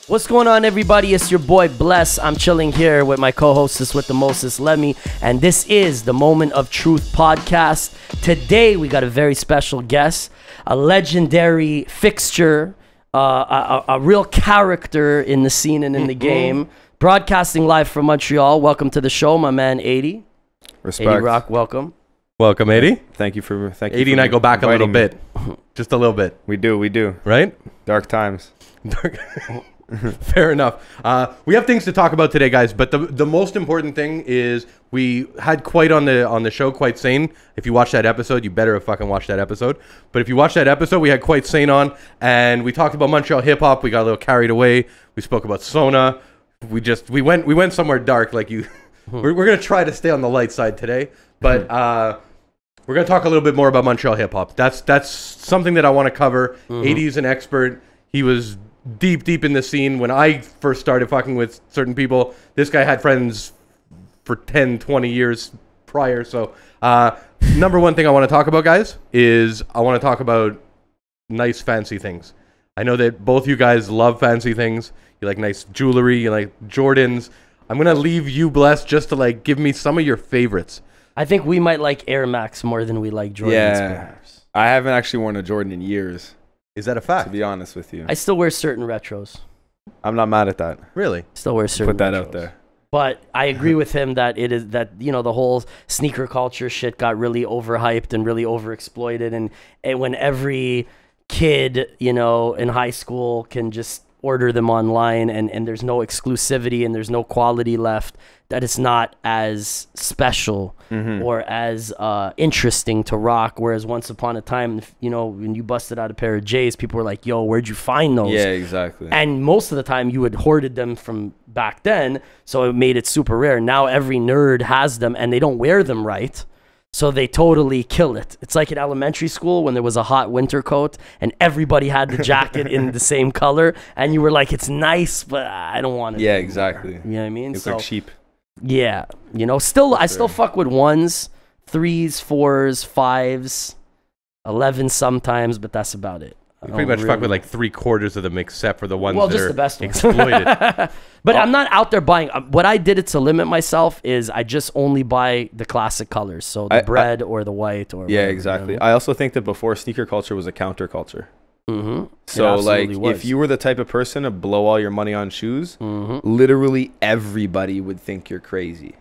What's going on, everybody? It's your boy Bless. I'm chilling here with my co-hostess with the mostest, Lemmy, and this is the Moment of Truth podcast. Today we got a very special guest, a legendary fixture, a real character in the scene and in the game, broadcasting live from Montreal. Welcome to the show, my man 80. Respect. 80 Rock, welcome. Welcome, 80. Thank you for 80 and I go back a little bit. Just a little bit. We do. Right? Dark times. Fair enough. We have things to talk about today, guys, but the most important thing is we had Quite on the show, Quite Sane. If you watched that episode, you better have fucking watched that episode. But if you watched that episode, we had Quite Sane on, and we talked about Montreal hip-hop. We got a little carried away. We spoke about Sona. We went somewhere dark like you. We're going to try to stay on the light side today, but we're going to talk a little bit more about Montreal hip-hop. That's something that I want to cover. 80's an expert. He was deep in the scene when I first started fucking with certain people. This guy had friends for 10, 20 years prior. So number one thing I want to talk about, guys, is I want to talk about nice, fancy things. I know that both you guys love fancy things. You like nice jewelry. You like Jordans. I'm going to leave you, Bless, just to like give me some of your favorites. I think we might like Air Max more than we like Jordans. Yeah. Perhaps. I haven't actually worn a Jordan in years, Is that a fact? to be honest with you. I still wear certain retros. I'm not mad at that. Really? Still wear certain Put that retros. out there. But I agree with him that it is that, you know, the whole sneaker culture shit got really overhyped and really overexploited. And when every kid, you know, in high school can just order them online and there's no exclusivity and there's no quality left, that it's not as special or as interesting to rock. Whereas once upon a time, you know, when you busted out a pair of J's, people were like, yo, where'd you find those? Yeah, exactly. And most of the time you had hoarded them from back then, so it made it super rare. Now every nerd has them and they don't wear them right, so they totally kill it. It's like in elementary school when there was a hot winter coat and everybody had the jacket in the same color and you were like, it's nice, but I don't want it Yeah, anymore. exactly. You know what I mean? It's So like cheap. yeah, you know, I still fuck with 1s, 3s, 4s, 5s, 11 sometimes, but that's about it. You pretty much fuck with like 3/4 of them, except for the ones that just are the best ones. exploited. But I'm not out there buying. What I did it to limit myself is I just only buy the classic colors, so the red or the white or Yeah, whatever, exactly. You know? I also think that before, sneaker culture was a counterculture. It So like absolutely was. if you were the type of person to blow all your money on shoes, literally everybody would think you're crazy.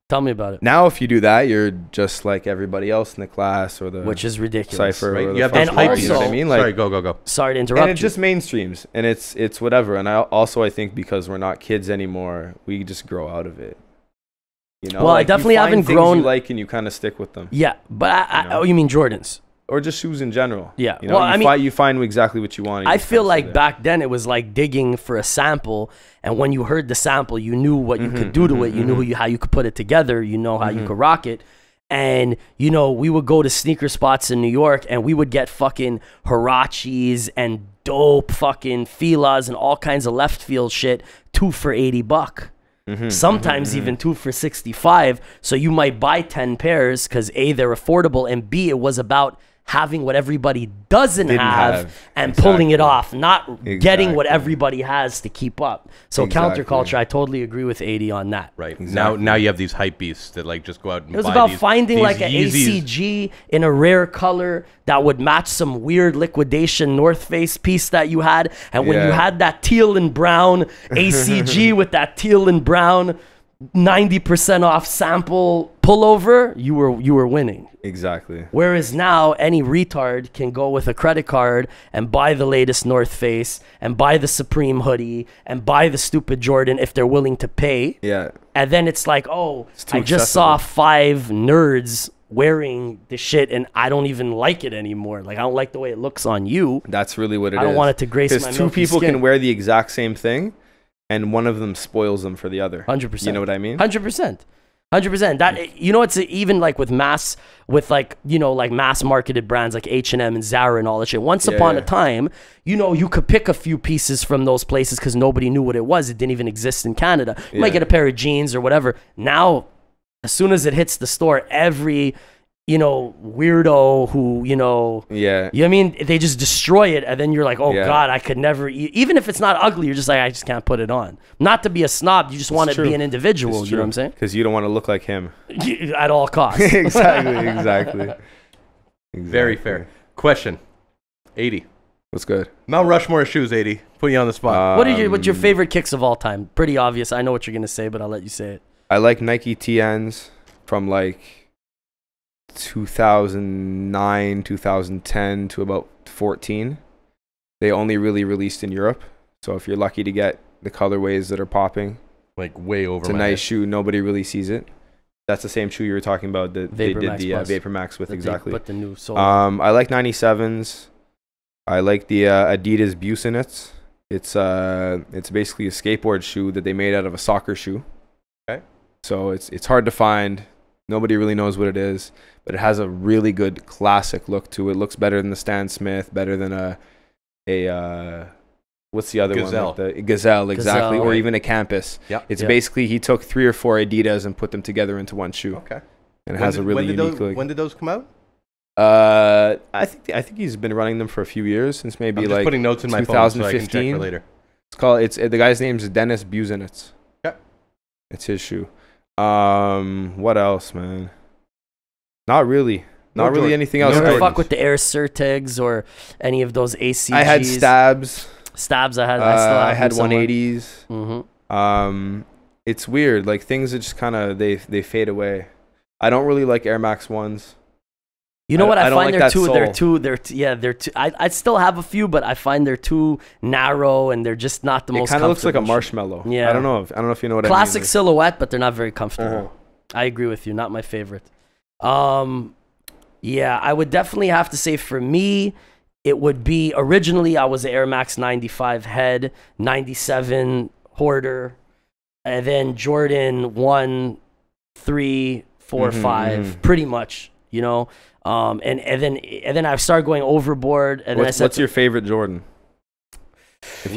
Tell me about it. Now if you do that, you're just like everybody else in the class or the Which is ridiculous. cipher. Right? Or You the have fuck those party, hype you know what I beasts. mean? Like, Sorry, go. Sorry to interrupt and it you. just mainstreams, and it's whatever. And I think because we're not kids anymore, we just grow out of it. You know, Well, I like, definitely you find haven't things grown- you like, and you kind of stick with them, Yeah, but You know? oh, you mean Jordans? or just shoes in general. Yeah. you know, Well, I mean, you find exactly what you want. and you I just feel kinda like stay there. back then it was like digging for a sample, and when you heard the sample, you knew what you could do to it. You knew how you could put it together. You know how you could rock it. And, you know, we would go to sneaker spots in New York and we would get fucking Hirachis and dope fucking Filas and all kinds of left field shit, 2 for $80. Sometimes even 2 for 65. So you might buy 10 pairs because A, they're affordable, and B, it was about having what everybody doesn't Didn't have have. and pulling it Exactly. off, not getting what Exactly. everybody has to keep up. So Exactly. counterculture, I totally agree with 80 on that. Right. Exactly. Now you have these hype beasts that like just go out and It was buy about these, finding these like an Yeezys. ACG in a rare color that would match some weird liquidation North Face piece that you had. And when you Yeah. had that teal and brown ACG with that teal and brown 90% off sample pullover, you were winning. Exactly. Whereas now, any retard can go with a credit card and buy the latest North Face and buy the Supreme hoodie and buy the stupid Jordan if they're willing to pay. Yeah. And then it's like, oh, too I just saw 5 nerds wearing the shit and I don't even like it anymore. Like, I don't like the way it looks on you. That's really what it is. I don't want it to grace my Because two milky people skin. can wear the exact same thing, and one of them spoils them for the other. 100%. You know what I mean? 100%. 100%. That, you know, it's even like with mass marketed brands like H&M and Zara and all that shit. Once upon a time, you know, you could pick a few pieces from those places because nobody knew what it was. It didn't even exist in Canada. You might get a pair of jeans or whatever. Now, as soon as it hits the store, every weirdo who, Yeah. you know what I mean? They just destroy it, and then you're like, oh God, I could never even if it's not ugly, you're just like, I just can't put it on. Not to be a snob, you just want to be an individual, you know what I'm saying? Because you don't want to look like him. At all costs. Exactly. Very fair. Question. 80. What's good? Mount Rushmore shoes, 80. Put you on the spot. What's your favorite kicks of all time? Pretty obvious. I know what you're going to say, but I'll let you say it. I like Nike TNs from like 2009, 2010 to about 14. They only really released in Europe. So if you're lucky to get the colorways that are popping, like way over, it's a nice shoe. Nobody really sees it. That's the same shoe you were talking about that they did the Vapor Max with, exactly. But the new sole. I like 97s. I like the Adidas Busenets. It's basically a skateboard shoe that they made out of a soccer shoe. Okay. So it's hard to find. Nobody really knows what it is, but it has a really good classic look to it. It looks better than the Stan Smith, better than a what's the other Gazelle. one? Like the Gazelle, exactly, or even a Campus. Yeah. It's basically he took 3 or 4 Adidas and put them together into one shoe. Okay. And it has a really unique look. When did those come out? I think he's been running them for a few years, since maybe I'm just like putting notes in my phone so I can check for later. The guy's name is Dennis Busenitz. Yeah. It's his shoe. What else, man? Not really. Not really anything else. You ever fuck with the Air Surtags or any of those ACGs? I had Stabs. I had 180s. Mm-hmm. It's weird. Like things that just kind of they fade away. I don't really like Air Max 1s. You know what I find? Like they're too. I still have a few, but I find they're too narrow and they're just not the most. It kind of looks like a marshmallow. Yeah. I don't know if you know what I mean. Classic silhouette, but they're not very comfortable. I agree with you. Not my favorite. Yeah, I would definitely have to say for me, it would be originally I was an Air Max 95 head, 97 hoarder, and then Jordan 1, 3, 4, 5, pretty much, you know. And then I started going overboard. And what's your favorite Jordan? If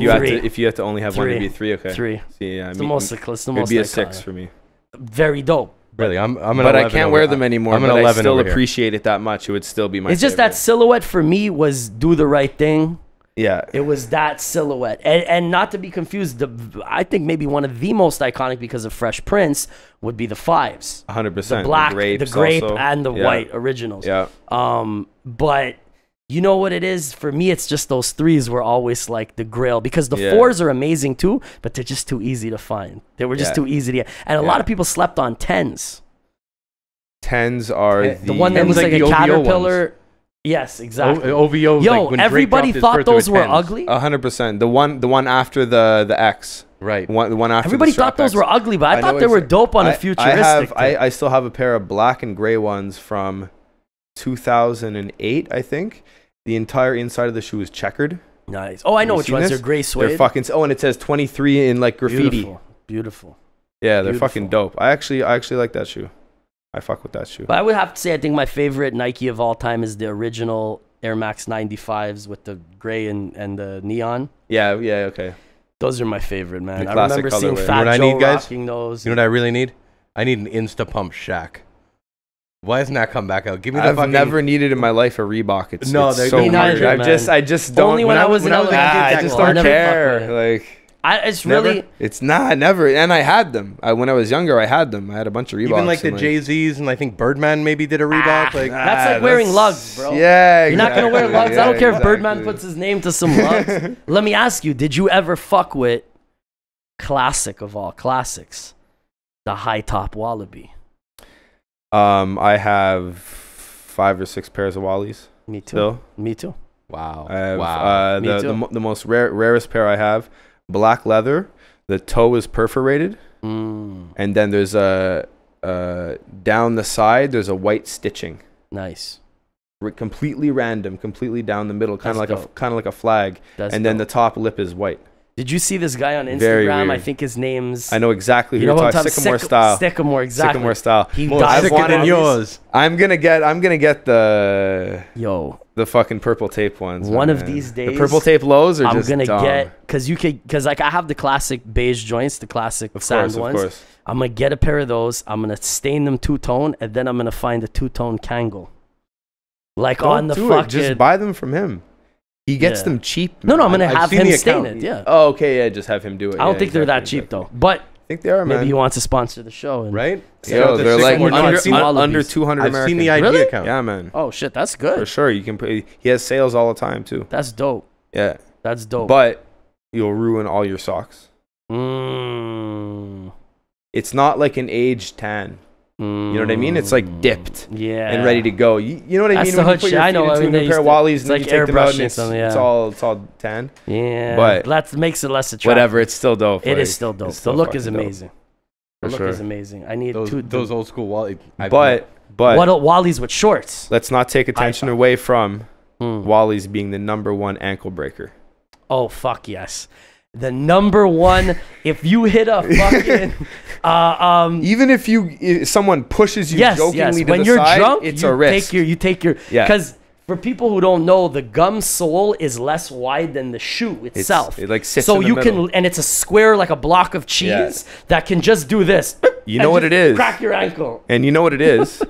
you had to only have one, it'd be 3. Okay. 3. See, yeah, it's the most iconic. It'd be a 6 for me. Very dope. Really, I'm an but 11 I can't wear them anymore. I'm an but 11 I still over appreciate it that much. It would still be my. It's just that silhouette for me was do the right thing. Yeah, it was that silhouette, and not to be confused. I think maybe one of the most iconic because of Fresh Prince would be the 5s. 100%. The black, the grape, also. and the white originals. Yeah. But you know what it is? For me, it's just those 3s were always like the grail because the 4s are amazing too, but they're just too easy to find. They were just too easy to get. And a lot of people slept on 10s. 10s are the one that looks like a caterpillar. Ones. Yes, exactly. OVO. Yo, like everybody thought those were ugly. 100%. The one after the X. Right. The one after. Everybody thought those were ugly, but I thought they were dope on a futuristic. I still have a pair of black and gray ones from 2008, I think. The entire inside of the shoe is checkered. Nice. Oh, I know which ones. They're gray suede. They're fucking. Oh, and it says 23 in like graffiti. Beautiful. Yeah, they're fucking dope. I actually like that shoe. I fuck with that shoe. But I would have to say I think my favorite Nike of all time is the original Air Max 95s with the gray and the neon. Yeah, okay. Those are my favorite, man. I remember seeing colorway. Fat Joe rocking those. You know what I really need? I need an Insta Pump Shaq. Why hasn't that come back out? Give me that. I've never needed in my life a Reebok. It's so weird. I just don't. Only when I was in elementary. I just don't care. Like. It's never. And I had them. When I was younger, I had them. I had a bunch of Reeboks. Even like the Jay-Z's and I think Birdman maybe did a Reebok. That's like wearing lugs, bro. Yeah, You're not going to wear lugs. I don't care if Birdman puts his name to some lugs. Let me ask you, did you ever fuck with classic of all classics, the high top Wallaby? I have 5 or 6 pairs of Wallies. Me too. Still. Me too. Wow. Wow. Me too. The most rarest pair I have. Black leather, the toe is perforated, and then there's down the side there's a white stitching. Nice. Completely random, completely down the middle, kind of like a flag, and then the top lip is white. Did you see this guy on Instagram? Very weird. I think his name's... I know exactly who you know you're what I'm talking. talking Sycamore style. Sycamore, exactly. Sycamore style. He More dives sicker on than these- yours. I'm gonna get the fucking purple tape ones. One man. of these days, the purple tape lows are I'm just gonna dumb. get because like I have the classic beige joints, the classic sand ones. Of course. I'm gonna get a pair of those. I'm gonna stain them two-tone, and then I'm gonna find a two-tone Kangol. Like Don't on the do fucking. it. Just buy them from him. He gets them cheap. No, I'm gonna I've have seen him the stain account. it. Yeah. Oh, okay, yeah. Just have him do it. I don't think they're that cheap though, but I think they are, man. maybe he wants to sponsor the show. And Right? Yo, they're like Sycamore under, I've seen all of under these. 200 I've American. seen the IG Really? account. Yeah, man. Oh shit, that's good. For sure. You can put, he has sales all the time too. That's dope. Yeah. That's dope. But you'll ruin all your socks. Mm. It's not like an aged tan. You know what I mean? It's like dipped Yeah. and ready to go. You know what I That's mean? the When you hood put shit. your I feet know, into I mean, a they new pair of used to- Wallies it's and then like you take them out and airbrushing it's, something, yeah. it's all tan. Yeah. But that makes it less attractive. Whatever, it's still dope. It like, is still dope. it's The still look is fucking dope. amazing. The For look sure. is amazing. I need Those old school Wally. But what Wallies with shorts. let's not take attention away from Wallies being the #1 ankle breaker. Oh fuck yes. The #1, if you hit a fucking Even if someone pushes you yes, jokingly to when the you're side, drunk, it's you a risk. take your Yeah. because for people who don't know, the gum sole is less wide than the shoe itself. It like sits so in the you middle. can, and it's a square like a block of cheese that can just do this. You know what and it just is. Crack your ankle. And you know what it is?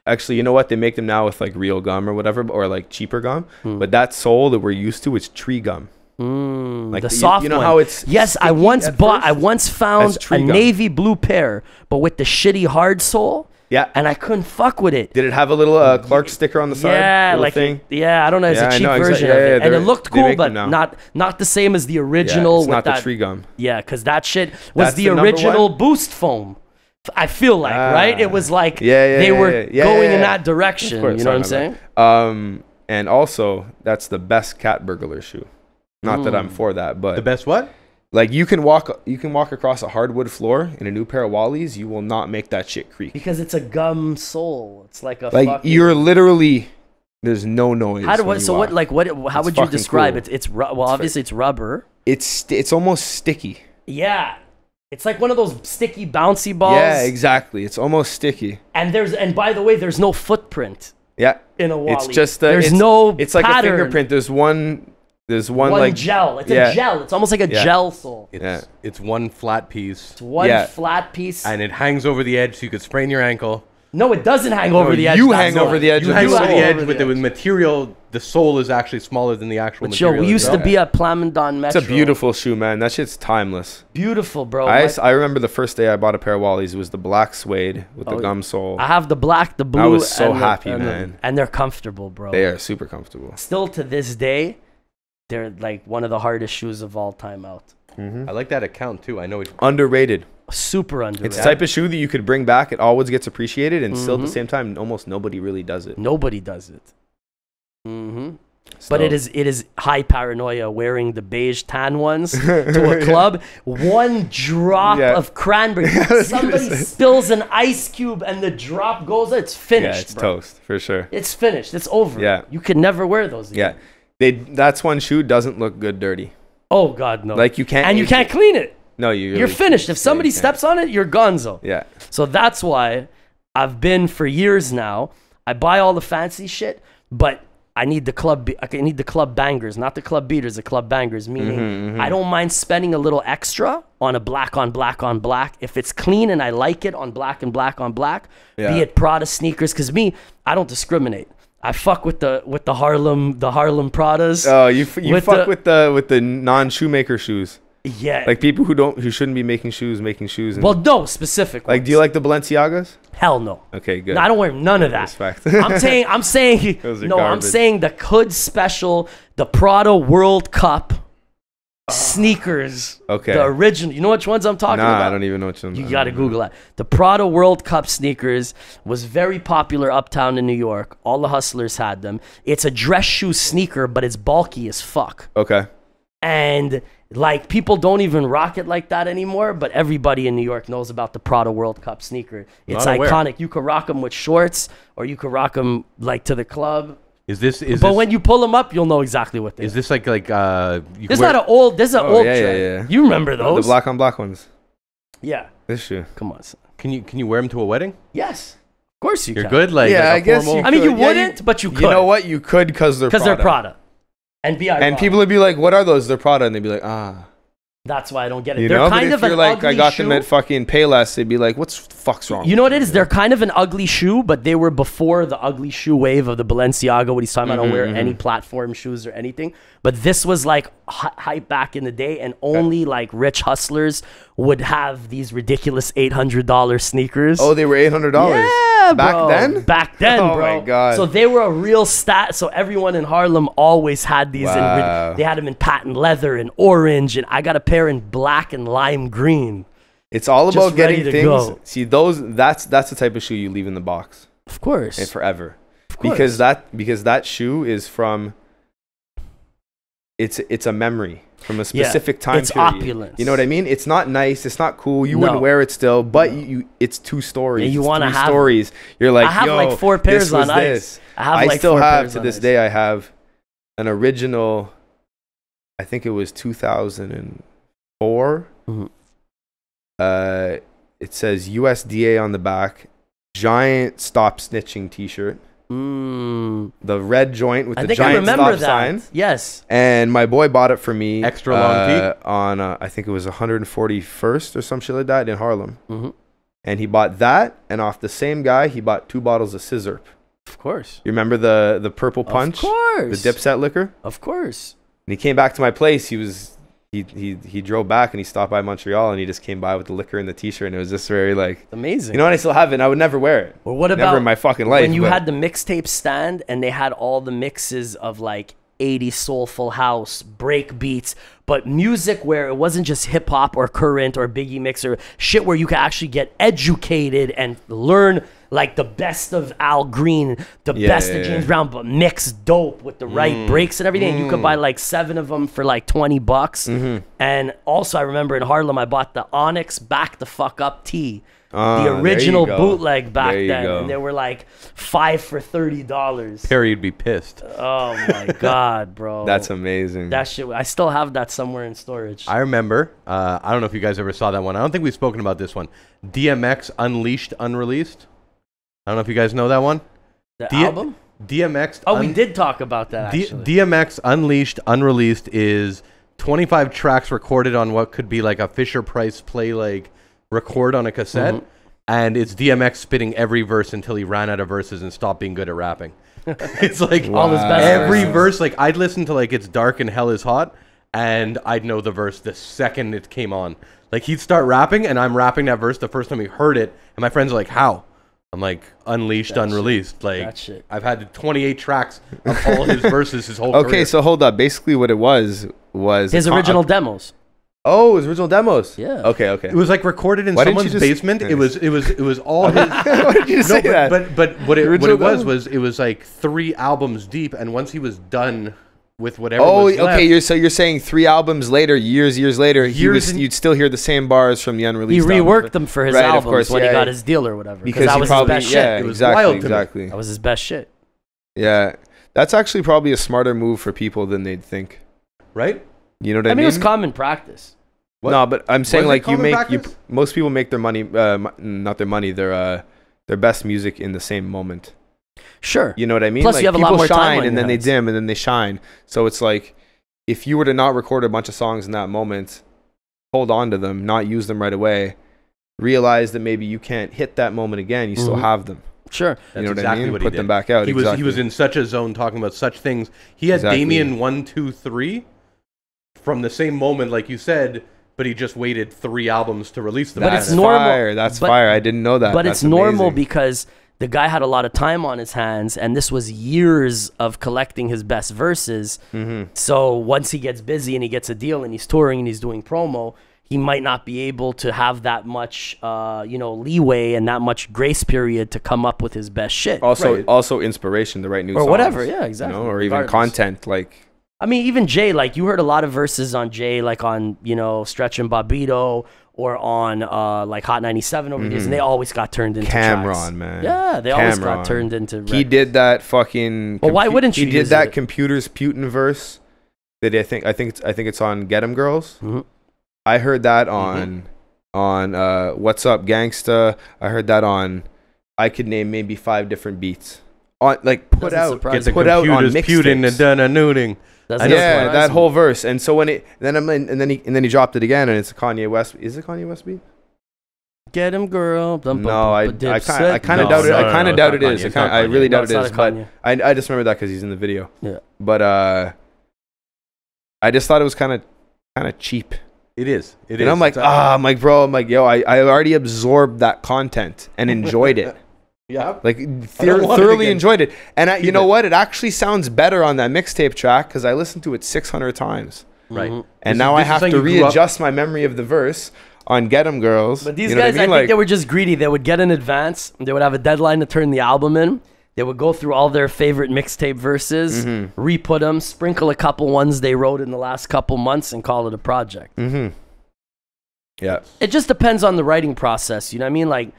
Actually, you know what? They make them now with like real gum or whatever, or like cheaper gum. But that sole that we're used to, it's tree gum. Like The soft you know one. how it's yes, I sticky once at bought. first? I once found As a tree gum. navy blue pair, but with the shitty hard sole, Yeah. and I couldn't fuck with it. Did it have a little Clark sticker on the side? Yeah, Little like thing? yeah, I don't know. It's Yeah, a I cheap know, exactly. version Yeah, of it, yeah, and it they're- looked they cool, make but them now. not the same as the Yeah, original. it's with not that, the tree gum. Yeah, because that shit was That's the the number original one? Boost foam. I feel like right. It was like Yeah, they were yeah, going in yeah. that direction. Of course, You know what I'm sorry, saying? And also, that's the best cat burglar shoe. Not that I'm for that, but The best what? like you can walk across a hardwood floor in a new pair of Wallies, you will not make that shit creak. Because it's a gum sole. It's like a Like fucking, you're literally there's no noise. How do when what? you So what? walk. Like what? How It's would you fucking describe cool. it? Well, obviously it's rubber. It's almost sticky. Yeah, it's like one of those sticky bouncy balls. Yeah, exactly. It's almost sticky. And by the way, there's no footprint Yeah. in a Wally. It's just there's no. It's like pattern. a fingerprint. There's one One like gel. It's yeah. a gel. It's almost like a Yeah. gel sole. It's one flat piece, It's one Yeah. flat piece. and it hangs over the edge, so you could sprain your ankle. No, it doesn't hang over the edge. you that's hang why. over the edge You of hang the over sole. the edge over with the the material. The sole is actually smaller than the actual But yo, material. we used to itself. be at Plamondon Metro. It's a beautiful shoe, man. That shit's timeless. Beautiful, bro. I remember the first day I bought a pair of Wallies. It was the black suede with the gum sole. I have the black, the blue. I was so and happy, and man. and they're comfortable, bro. They are super comfortable. Still to this day, they're like one of the hardest shoes of all time out. I like that account too. I know it. Underrated. Super underrated. It's the type of shoe that you could bring back. It always gets appreciated, and still at the same time, almost nobody really does it. Nobody does it. But it is high paranoia wearing the beige tan ones to a club. One drop Yeah. of cranberry. Somebody spills an ice cube and the drop goes. It's finished. Yeah, it's bro. toast for sure. It's finished. It's over. Yeah. You can never wear those again. Yeah, that's one shoe doesn't look good dirty. Oh God, no. Like you can't. and you can't clean it. No, you're You're finished. If somebody you can't. steps on it, you're gonzo. Yeah. So that's why I've been for years now. I buy all the fancy shit, but I need the club bangers, not the club beaters, the club bangers. Meaning, I don't mind spending a little extra on a black on black on black if it's clean and I like it on black and black on black. Yeah. Be it Prada sneakers, because I don't discriminate. I fuck with the Harlem Pradas. Oh, you With fuck with the non-shoemaker shoes. Yeah. Like people who shouldn't be making shoes. And, well, no specific. like, ones. do you like the Balenciagas? Hell no. Okay, good. No, I don't wear none of that. Respect. I'm saying Those are no, I'm garbage. saying the Hood Special, the Prada World Cup sneakers. Okay. The original. You know which ones I'm talking about? Nah, I don't even know which one. You got to Google that. The Prada World Cup sneakers was very popular uptown in New York. All the hustlers had them. It's a dress shoe sneaker, but it's bulky as fuck. Okay. And like people don't even rock it like that anymore, but everybody in New York knows about the Prada World Cup sneaker. It's Not aware. iconic. You could rock them with shorts, or you could rock them like to the club. But when you pull them up, you'll know exactly what they are. Is this like This is an old trend. Yeah. You remember those? The black on black ones. Yeah. This shoe. Come on, son. Can you wear them to a wedding? Yes. Of course you You're can. good? Like, Yeah, like I guess you I mean, you could. Yeah, wouldn't, but you could. You know what? You could because they're Prada. And people would be like, what are those? They're Prada. And they'd be like, ah. That's why I don't get it. You They're know, kind but of if you're an like, ugly I got shoe. them at fucking Payless, they'd be like, what's the fuck's wrong? You know what it is? They're kind of an ugly shoe, but they were before the ugly shoe wave of the Balenciaga. What he's talking about, I don't wear any platform shoes or anything. But this was like hype back in the day, and only like rich hustlers would have these ridiculous $800 sneakers. Oh, they were $800. Yeah, back bro. then. Back then, Oh bro. my God. So they were a real stat. So everyone in Harlem always had these. Wow. They had them in patent leather and orange, and I got a pair in black and lime green. It's all Just about getting ready to things. go. See, that's the type of shoe you leave in the box Of course. and forever. Of course. Because that shoe is from. It's a memory from a specific time it's period. opulence. You know what I mean? It's not nice. It's not cool. You No. wouldn't wear it still, but you it's two stories. And you It's wanna three have- stories. You're like, I have yo, like 4 pairs this was on ice. this. I have I like still 4 have pairs to on this ice. day. I have an original. I think it was 2004. Mhm. It says USDA on the back. Giant stop snitching T-shirt. The red joint with I the think I giant remember stop that. sign. Yes. And my boy bought it for me. Extra long tee? On I think it was 141st or some shit like that in Harlem. Mm-hmm. And he bought that, and off the same guy, he bought 2 bottles of Scissor. Of course. You remember the purple punch? Of course. The Dipset liquor? Of course. And he came back to my place. He drove back and he stopped by Montreal and he just came by with the liquor and the T-shirt, and it was just very like, Amazing. you know what? I still have it. And I would never wear it. Or what Never about in my fucking life. when you but- had the mixtape stand and they had all the mixes of like 80s soulful house, break beats, but music where it wasn't just hip hop or current or Biggie mix or shit where you could actually get educated and learn like the best of Al Green, the best of James Brown, but mixed dope with the right breaks and everything. You could buy like 7 of them for like $20. And also I remember in Harlem, I bought the Onyx Back the Fuck Up tee. The there you original go. bootleg back There you then. go. And they were like 5 for $30. Perry would be pissed. Oh my God, bro. That's amazing. That shit. I still have that somewhere in storage. I remember. I don't know if you guys ever saw that one. I don't think we've spoken about this one. DMX Unleashed Unreleased. I don't know if you guys know that one. The album? DMX. Oh, we did talk about that actually. DMX Unleashed Unreleased is 25 tracks recorded on what could be like a Fisher Price play like record on a cassette. And it's DMX spitting every verse until he ran out of verses and stopped being good at rapping. It's like All his best every verses. verse. Like I'd listen to like It's Dark and Hell is Hot, and I'd know the verse the second it came on. Like he'd start rapping, and I'm rapping that verse the first time he heard it, and my friends are like, "How?" I'm like, "Unleashed, unreleased." Like That shit. I've had 28 tracks of all his verses his whole Okay, career. so hold up. Basically, what it was His original demos. Oh, his original demos. Yeah. Okay. It was like recorded in Why didn't you someone's just- basement. It was all his. Why did you just say that? But what it Original was demos? it was like 3 albums deep, and once he was done with whatever. Oh, was okay. left, You're saying 3 albums later, years later, you'd still hear the same bars from the He unreleased. reworked album. them for his Right, of albums course, when he yeah. got his deal or whatever. Because that he was probably, his best yeah, shit. It was wild to me. exactly. That was his best shit. Yeah, that's actually probably a smarter move for people than they'd think. right? You know what I I mean? mean, it was common practice. What? No, but I'm saying Was it like you common make practice? most people make their money, not their money, their best music in the same moment. Sure. You know what I mean? Plus, like you have a people lot more time shine on and your then they hands. dim and then they shine. So it's like if you were to not record a bunch of songs in that moment, hold on to them, not use them right away, realize that maybe you can't hit that moment again. You still have them. Sure. You That's know what I exactly mean? what he Put did. them back out. He exactly. was in such a zone talking about such things. He had Exactly. Damien 1, 2, 3 from the same moment, like you said, but he just waited 3 albums to release them. But That's it's normal. Fire. That's but- fire. I didn't know that. But That's it's normal amazing. because the guy had a lot of time on his hands, and this was years of collecting his best verses. So once he gets busy and he gets a deal and he's touring and he's doing promo, he might not be able to have that much, leeway and that much grace period to come up with his best shit. Also, Right. also inspiration to write new Or songs. whatever, yeah, exactly. Or even Regardless. content like. I mean, even Jay, like you heard a lot of verses on Jay, like on, you know, Stretch and Bobbito or on like Hot 97 over these, and they always got turned into Cameron, tracks. man. Yeah, they always got turned into He did that fucking Well, why wouldn't you He did use that it? Computers Putin verse that I think it's on Get 'Em Girls. Mhm. I heard that on What's Up Gangsta. I heard that on, I could name maybe 5 different beats. On like put Doesn't out surprise put out on Putin and mixtapes. done a nooning. Doesn't Yeah, surprise that me. whole verse. And so when it and then he dropped it again, and it's a Kanye West. Is it Kanye West beat? Get him, girl. No, I kind of No, doubt it. no, I no, kind no, of doubt it's it not is. Kanye, it's I not really Kanye. doubt it's it not is. a But Kanye. I just remember that because he's in the video. Yeah. But I just thought it was kind of cheap. It is. And I'm like, bro, yo, I already absorbed that content and enjoyed it. Yeah. Like don't want it thoroughly again. enjoyed it. And you know it. what? It actually sounds better on that mixtape track because I listened to it 600 times. Right. And This now is I have something to you grew up- readjust my memory of the verse on Get 'Em Girls. But these You know what guys, I mean? think Like, they were just greedy. They would get in advance. They would have a deadline to turn the album in. They would go through all their favorite mixtape verses, re-put them, sprinkle a couple ones they wrote in the last couple months, and call it a project. yeah. It just depends on the writing process. You know what I mean? Like,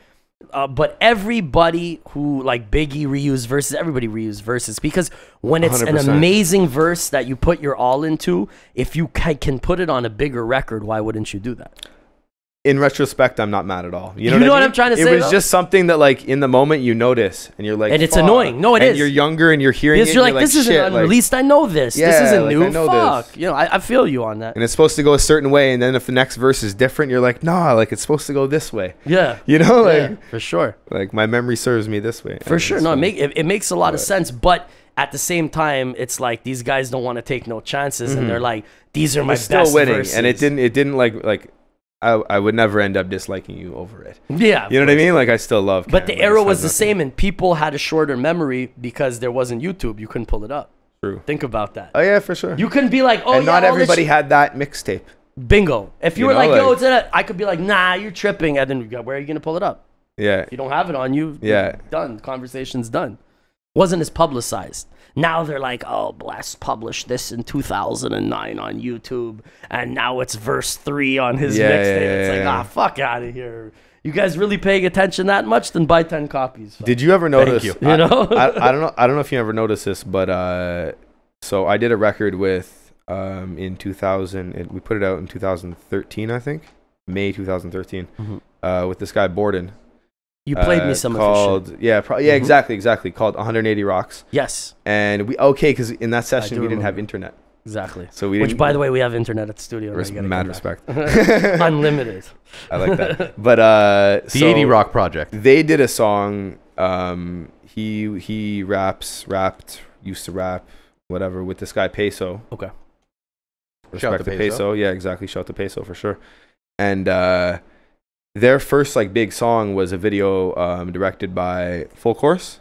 but everybody who, like Biggie reused verses, everybody reused verses because when it's an 100%. amazing verse that you put your all into, if you can put it on a bigger record, why wouldn't you do that? In retrospect, I'm not mad at all. You know, You know I what mean? I'm trying to say, It was though? just something that, like, in the moment you notice, and you're like, And it's "Fuck." annoying. No, it and is. You're younger, and you're hearing Because it. you're and like, this isn't "Shit," like- unreleased. I know this. Yeah, this isn't like, new. I know Fuck. this. You know, I feel you on that. and it's supposed to go a certain way, and then if the next verse is different, you're like, nah, like it's supposed to go this way. Yeah. You know, like, Yeah, for sure. like my memory serves me this way. For sure. No, So- it makes a lot of sense. But at the same time, it's like these guys don't want to take no chances, and they're like, these are my We're best still winning, verses. and it didn't like. I would never end up disliking you over it. Yeah. You know what I mean? Like I still love. But the Cam, era this was has the nothing- same, and people had a shorter memory because there wasn't YouTube. You couldn't pull it up. True. Think about that. Oh yeah, for sure. You couldn't be like, oh, and yeah, not all this everybody shit- had that mixtape. Bingo. If you, You were know, like, yo, like- it's in a, I could be like, nah, you're tripping. And then where are you going to pull it up? Yeah. If you don't have it on you, Yeah. done. Conversation's done. Wasn't as publicized. Now they're like, oh, Bless published this in 2009 on YouTube, and now it's verse 3 on his Yeah, mixtape. yeah, It's like, yeah. fuck out of here. You guys really paying attention that much? Then buy 10 copies. Fuck. Did you ever notice? you. You know? I don't know. I don't know if you ever noticed this, but so I did a record with in 2000. We put it out in 2013, I think, May 2013, with this guy Borden. You played me some called, of his shit. Yeah, exactly. Called 180 Rocks. Yes, And because in that session do we didn't have remember. internet, exactly. so we Which, didn't. by the way, we have internet at the studio. Mad respect. Unlimited. I like that. But The so 80 Rock Project. they did a song. He used to rap, whatever, with this guy Peso. Okay. Shout out Respect to to Peso. Peso. Yeah, exactly. Shout out to Peso for sure. And their first like big song was a video directed by Full Course.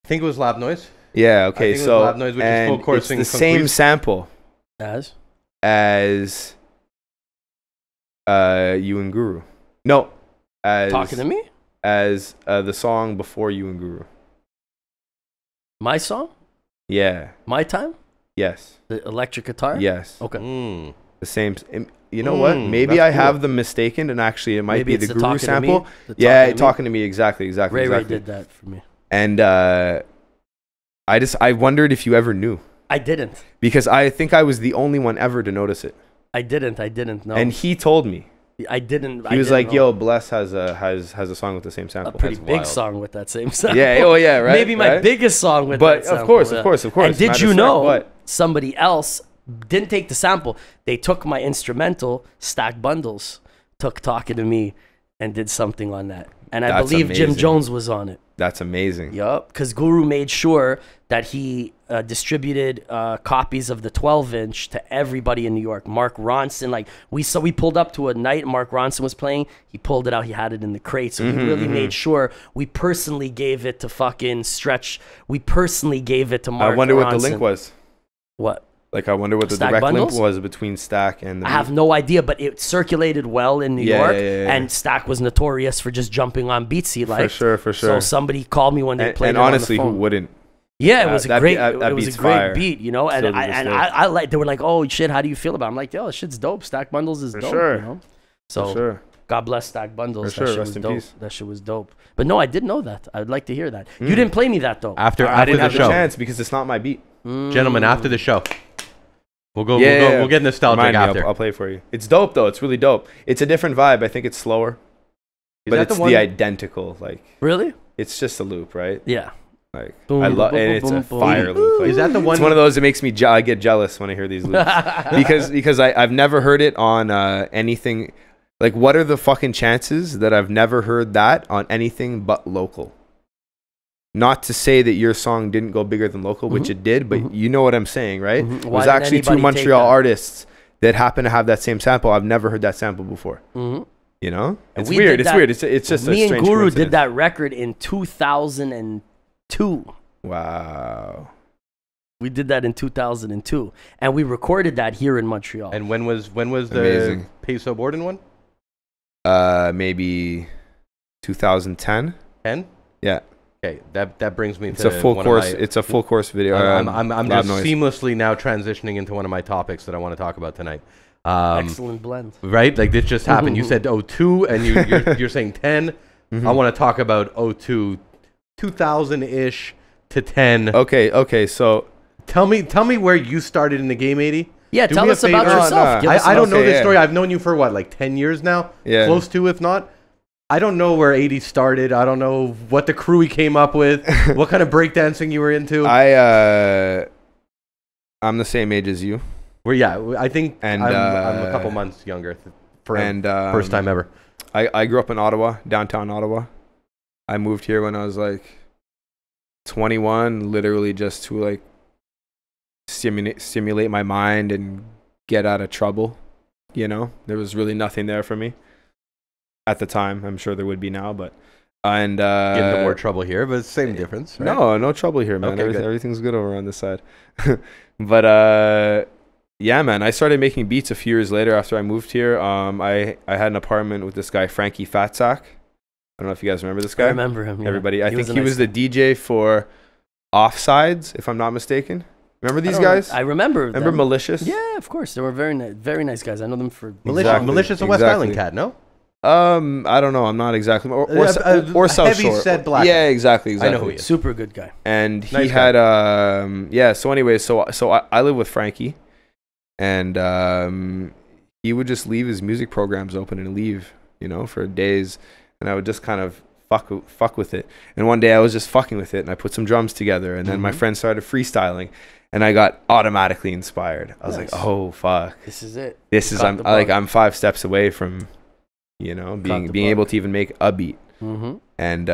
I think it was Lab Noise. Yeah. I Okay. think it was So Lab Noise, which is and Full Course it's and the same Concrete. sample As? as You and Guru. No, as Talking to me? as the song before You and Guru. My song? Yeah. My time? Yes. The electric guitar? Yes. Okay. Mm. The same. You know what? Maybe that's I cool. have them mistaken, and actually it might Maybe be it's the the Guru Talking to Me? sample. The Yeah, Talking to Me? talking to me. Exactly. Ray exactly. did that for me. And I wondered if you ever knew, I didn't. because I think I was the only one ever to notice it. I didn't know. And he told me. I didn't. He was like, "Yo, Bless has a song with the same a sample." pretty That's big wild. song with that same sound. Yeah. Oh yeah. Right. Maybe my right? biggest song with But that sample. of course, yeah. of course. And did Mad you respect, know what? somebody else didn't take the sample? They took my instrumental, Stack Bundles, took Talking to Me, and did something on that. And I That's believe Jim amazing. Jones was on it. That's amazing. Yup, because Guru made sure that he distributed copies of the 12-inch to everybody in New York. Mark Ronson, like we pulled up to a night, Mark Ronson was playing. He pulled it out. He had it in the crate. So he really made sure we personally gave it to fucking Stretch. We personally gave it to Mark. I wonder what the Ronson. link was. What? Like, I wonder what the Stack direct Bundles? link was between Stack and the. I have no idea, but it circulated well in New Yeah, York, yeah. and Stack was notorious for just jumping on beats he liked. For sure. So somebody called me when they played And it on the honestly, who phone. wouldn't? Yeah, it was a great, that it was beat's a great fire. beat, you know. And Still to this day. I like. They were like, "Oh shit, how do you feel about it?" I'm like, "Yo, shit's dope. Stack Bundles is For dope." sure. You know? So For sure. God bless Stack Bundles. For That sure. shit Rest was in dope. peace. That shit was dope. But no, I didn't know that. I'd like to hear that. You didn't play me that though. After I didn't have the the show, chance because it's not my beat. gentlemen. After the show, we'll go. Yeah, We'll get nostalgic Remind me, after. I'll play for you. It's dope though. It's really dope. It's a different vibe. I think it's slower, Is but that it's the one? the identical. Like Really? it's just a loop, right? Yeah. Like Boom, I love, boom, and it's boom, a boom, fire boom. loop. Like, Is that the one? it's one of those that makes me I get jealous when I hear these loops because I've never heard it on anything. Like, what are the fucking chances that I've never heard that on anything but local? Not to say that your song didn't go bigger than local, which it did, but you know what I'm saying, right? It Why was didn't actually two anybody take Montreal that? artists that happen to have that same sample. I've never heard that sample before. Mm-hmm. You know, it's we weird. did It's that- weird. It's just Me a and strange Guru coincidence. did that record in 2002. Wow. We did that in 2002, and we recorded that here in Montreal. And when was the Amazing. Peso Borden one? Maybe 2010. 10? Yeah. Okay, that brings me It's to a full one course. Of my, It's a full course video. I'm Loud just noise. seamlessly now transitioning into one of my topics that I want to talk about tonight. Excellent blend. Right? Like this just happened. You said 02 and you're saying 10. I want to talk about 02, 2000-ish to 10. Okay. So Tell me where you started in the game, 80. Yeah, Do tell me a us about favor. yourself. No, Give us I don't know Okay, this yeah. story. I've known you for what, like 10 years now? Yeah. Close to, if not. I don't know where 80 started. I don't know what the crew he came up with, what kind of breakdancing you were into. I'm the same age as you. I think And, I'm a couple months younger for him. First time ever. I grew up in Ottawa, downtown Ottawa. I moved here when I was like 21, literally just to like stimulate my mind and get out of trouble. You know, there was really nothing there for me at the time. I'm sure there would be now, but Get into more trouble here, but it's the same difference, right? No trouble here, man. Okay, good. Everything's good over on this side. But yeah, man, I started making beats a few years later after I moved here. I had an apartment with this guy, Frankie Fatsack. I don't know if you guys remember this guy. I remember him. Yeah. Everybody, I think a he nice was the DJ for Offsides, if I'm not mistaken. Remember these guys? I remember. Remember them. Malicious? Yeah, of course. They were very nice guys. I know them for Malicious, Malicious a West Island cat, no? I don't know. I'm not exactly. Or a South heavy Shore. set black Yeah, guy. exactly. I know who he is. super good guy. And he Nice had yeah. So anyway, so I live with Frankie, and he would just leave his music programs open and leave, for days, and I would just kind of fuck with it. And one day I was just fucking with it, and I put some drums together, and then my friend started freestyling, and I got automatically inspired. I was like, oh fuck, This is it. I'm 5 steps away from, being able to even make a beat. Mm-hmm. And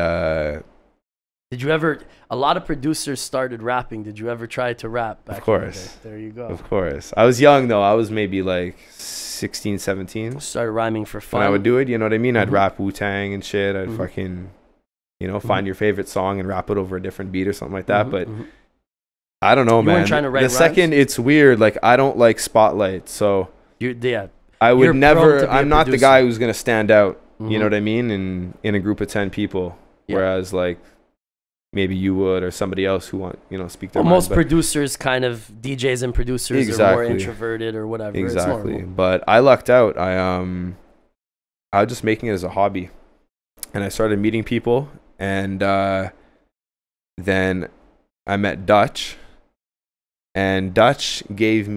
Did you ever? A lot of producers started rapping. Did you ever try to rap? Back Of course. in the day? There you go. of course, I was young though. I was maybe like 16, 17. Started rhyming for fun. When I would do it, you know what I mean? I'd Mhm. rap Wu-Tang and shit. I'd Mhm. fucking, find your favorite song and rap it over a different beat or something like that. Mhm, But mhm. I don't know, You man. weren't trying to write the second rhymes? it's weird, like I don't like spotlight. So Yeah. I You're would prone never, to be a I'm not the producer. guy who's going to stand out. You Mhm. know what I mean? In a group of 10 people. Yeah. Whereas like maybe you would, or somebody else who want, speak their Well, mind. most But- producers, kind of DJs and producers, are more Exactly. introverted or whatever. It's Exactly. normal. But I lucked out. I was just making it as a hobby, and I started meeting people, and then I met Dutch, and Dutch put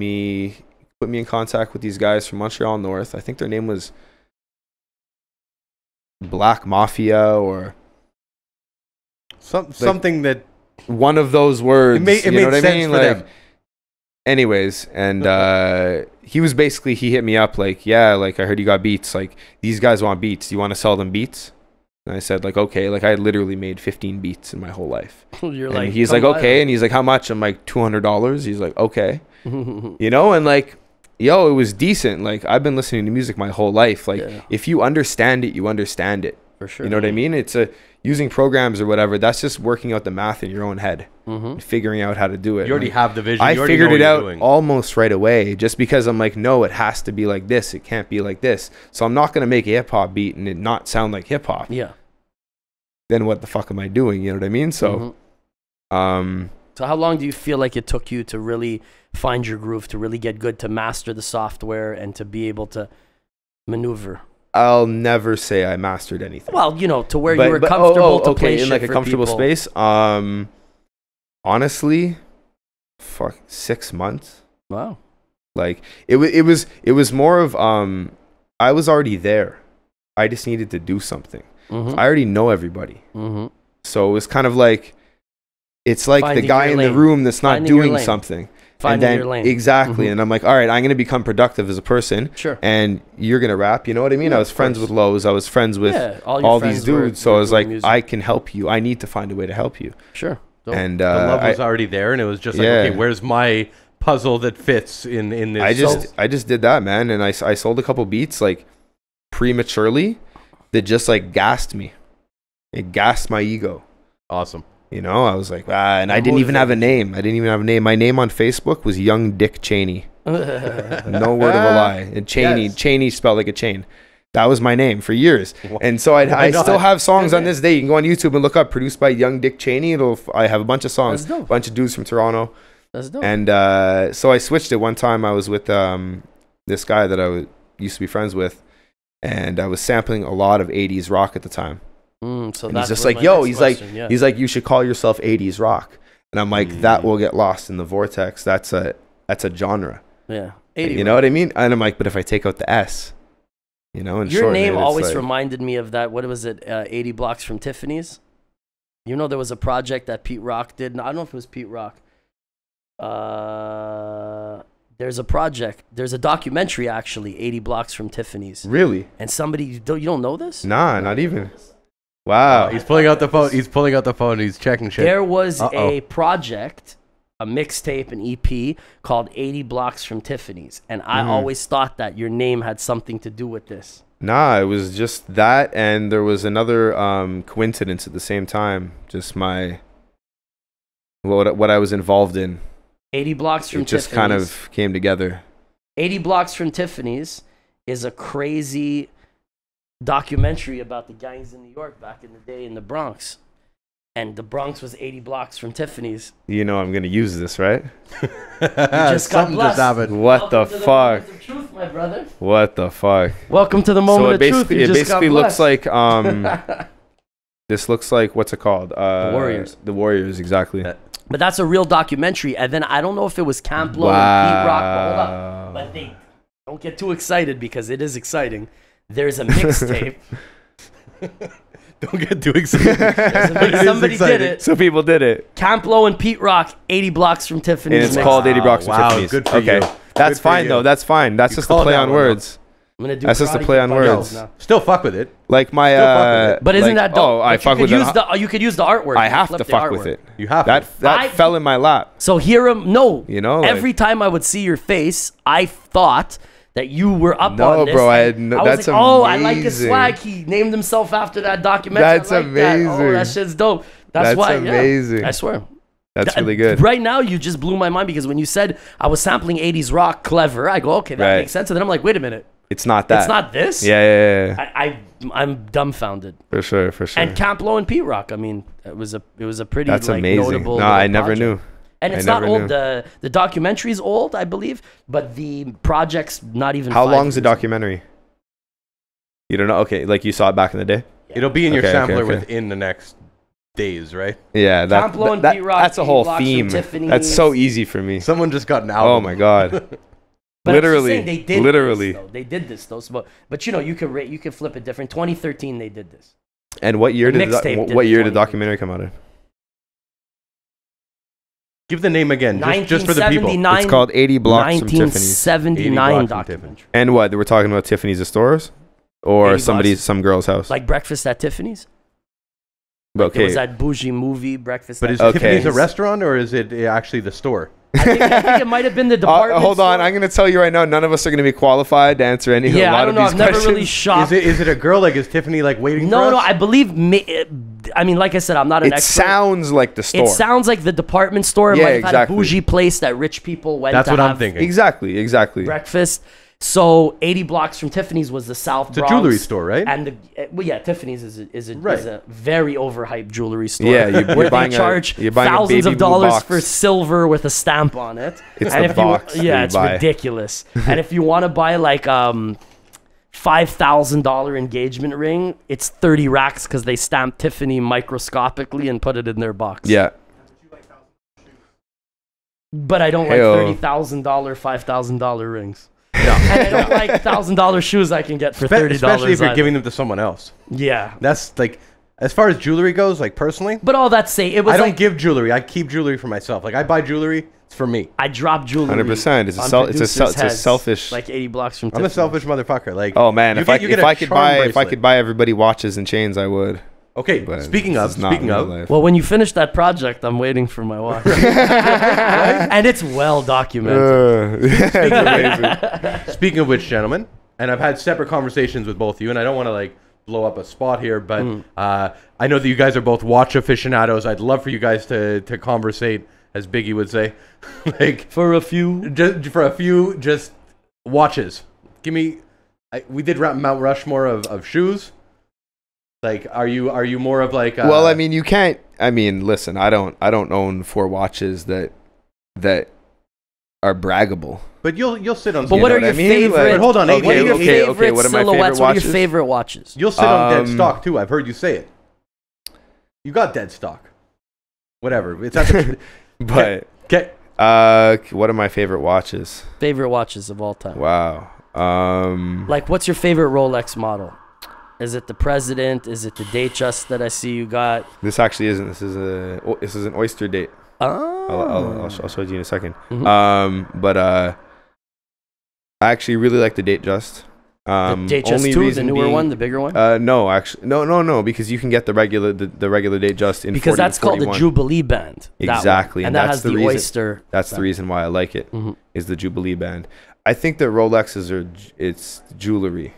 me in contact with these guys from Montreal North. I think their name was Black Mafia or Something that one of those words. it made you know what I sense mean? for them. Anyways, and he hit me up like, yeah, like I heard you got beats. Like these guys want beats. Do you want to sell them beats? And I said like, okay. Like I literally made 15 beats in my whole life. You're And like, he's come like, by okay. And he's like, how much? I'm like, $200. He's like, okay. then. And like, it was decent. Like I've been listening to music my whole life. Like Yeah. if you understand it, you understand it. For sure. You know what I mean? It's using programs or whatever. That's just working out the math in your own head, Mhm. figuring out how to do it. you already Like, have the vision. I You already figured know it what you're out doing. almost right away, just because I'm like, no, it has to be like this. It can't be like this. So I'm not gonna make a hip hop beat and it not sound like hip hop. Yeah. Then what the fuck am I doing? You know what I mean? So, Mhm. So how long do you feel like it took you to really find your groove, to really get good, to master the software, and to be able to maneuver? I'll never say I mastered anything. Well, to where you were comfortable to play in shit like a for comfortable people. space. Honestly, 6 months. Wow. Like it was more of I was already there. I just needed to do something. Mm-hmm. I already know everybody. Mm-hmm. So it was kind of like, it's like Finding the guy your in lane. the room that's not Finding your doing lane. something. Finding and your lane. Exactly. Mhm. And I'm like, all right, I'm going to become productive as a person. Sure. And you're going to rap. You know what I mean? Yeah, I was of friends course. with Lowe's. I was friends with All your all friends these dudes. So were I was like, doing music. I can help you. I need to find a way to help you. Sure. Dope. And The love was already there, and it was just like, okay, where's my puzzle that fits in this? I just did that, man. And I sold a couple beats like prematurely that just like gassed me. It gassed my ego. Awesome. I was like, and I didn't even have a name. My name on Facebook was Young Dick Cheney. No word of a lie. And Cheney spelled like a chain. That was my name for years. And so I still have songs on this day. You can go on YouTube and look up produced by Young Dick Cheney. I have a bunch of songs. That's dope. A bunch of dudes from Toronto. That's dope. And so I switched it. One time I was with this guy that I used to be friends with, and I was sampling a lot of 80s rock at the time. So And that's he's just what like, my yo, next he's question, like, you should call yourself 80s rock. And I'm like, that will get lost in the vortex. That's a genre. Yeah. 80 80 you know what I mean? And I'm like, but if I take out the S, and Your shorten name it, always like, reminded me of that. What was it? 80 Blocks from Tiffany's. There was a project that Pete Rock did. No, I don't know if it was Pete Rock. There's a project. There's a documentary actually. 80 Blocks from Tiffany's. Really? And somebody you don't know this? Nah, not even. Wow. He's pulling out the phone. He's checking shit. There was a project, a mixtape, an EP called 80 Blocks from Tiffany's. And I always thought that your name had something to do with this. Nah, it was just that, and there was another coincidence at the same time. Just what I was involved in. 80 Blocks from It just Tiffany's. kind of came together. 80 Blocks from Tiffany's is a crazy documentary about the gangs in New York back in the day in the Bronx. And the Bronx was 80 blocks from Tiffany's. I'm going to use this, right? You just got blessed. happened. What the fuck? Moment of truth, my brother. What the fuck? Welcome to the moment of truth. You It just basically got looks blessed. like this looks like, what's it called? The Warriors. The Warriors, exactly. But that's a real documentary. And then I don't know if it was Camp Low or Pete Rock. But hold up. But they don't get too excited because it is exciting. There's a mixtape. Don't get too excited. Somebody did it. So people did it. Camp Low and Pete Rock, 80 blocks from Tiffany's. And it's mix. called 80 Blocks from Wow, Tiffany's. good for okay. you. That's Good for fine, you. though. That's fine. That's just a called play that on one, words. I'm gonna do That's just a karate play on kick words. now. Still fuck with it. Like my fuck with it. But isn't like, that dope? Oh, I But fuck you with could use it. you could use the artwork. I You have flip to the fuck with artwork. it. You have that to. that fell in my lap. So like, like- every time I would see your face, I thought that you were up No, on this. bro, I and had no- I was that's like, oh, I like his amazing. swag. He named himself after that documentary. That's I like that. Oh, amazing. that shit's dope. That's why. amazing. Yeah, I swear. That's really good. Right now, you just blew my mind because when you said I was sampling 80s rock, clever, I go, okay, that Right. makes sense. And then I'm like, wait a minute. It's not that. It's not this? Yeah. I'm dumbfounded. For sure. And Camp Low and Pete Rock. I mean, it was a pretty That's like amazing. notable. No, little I never project. knew. And it's I not never old. knew. The documentary's old, I believe, but the project's not even. How 5 long's the years old. documentary? You don't know? Okay, like you saw it back in the day? It'll be in your Okay, sampler okay. within the next days, right? Yeah, Camp Low and Pete Rock, that's a 80 whole blocks from theme. Tiffany's. That's so easy for me. Someone just got an album. Oh my god. But I'm just Literally, saying they did literally. This, though. They did this though. But you could flip it different. 2013 they did this. And what year The did mixtape did what the year did the 2013. documentary come out in? Give the name again, just for the people. 1979. It's called 80 Blocks from Tiffany's. 1979 80 blocks from documentary. And what? We're talking about Tiffany's, the stores, or 80 some girl's house. Like Breakfast at Tiffany's. Okay. There was that bougie movie, Breakfast But at is Okay. Tiffany's a restaurant or is it actually the store? I think it might have been the department Hold on, store. I'm going to tell you right now, none of us are going to be qualified to answer a Yeah, lot I don't of know. these I've never questions. really shopped. Is it a girl? Like, is Tiffany like waiting for No, us? no. I believe. I mean, like I said, I'm not an It expert. sounds like the store. It sounds like the department store. It Yeah, might have had exactly. a bougie place that rich people went That's to what I'm have thinking. Exactly. breakfast. So 80 blocks from Tiffany's was the South Bronx. It's a jewelry store, right? And Tiffany's is a very overhyped jewelry store. Yeah, where they charge thousands of dollars for silver with a stamp on it. It's the box. It's ridiculous. And if you want to buy like $5,000 engagement ring, it's 30 racks because they stamp Tiffany microscopically and put it in their box. Yeah. But I don't like $30,000, $5,000 rings. No. And I don't like $1,000 shoes I can get for $30. Especially if you're giving them to someone else. Yeah. That's like, as far as jewelry goes, like personally. But all that say, it was I don't give jewelry. I keep jewelry for myself. Like I buy jewelry, it's for me. I drop jewelry. 100%. It's a selfish. Like 80 blocks from I'm a selfish motherfucker. Like, oh man, if I could buy everybody watches and chains, I would. Okay, But speaking of, well, when you finish that project, I'm waiting for my watch. And it's well documented. Speaking of which, gentlemen, and I've had separate conversations with both of you, and I don't want to like blow up a spot here, but I know that you guys are both watch aficionados. I'd love for you guys to conversate, as Biggie would say, like for a few just watches. Give me. We did Mount Rushmore of shoes. Like, are you more of like? Well, I mean, you can't. I mean, listen, I don't own 4 watches that are braggable. But you'll sit on. But what are your favorite? But hold on, what are your favorite what are my silhouettes? favorite What are your favorite watches? You'll sit on dead stock too. I've heard you say it. You got dead stock. Whatever. It's at the, but what are my favorite watches? Favorite watches of all time. Wow. Like, what's your favorite Rolex model? Is it the President? Is it the Datejust that I see you got? This actually isn't. This is an Oyster date. Oh. I'll show it to you in a second. Mm-hmm. But I actually really like the Datejust. The Datejust 2, the newer one, the bigger one? No, actually, no, because you can get the regular Datejust in because 40 that's called the Jubilee band. Exactly, and that has the Oyster. That's the reason why I like it. Is the Jubilee band. I think that Rolexes it's jewelry.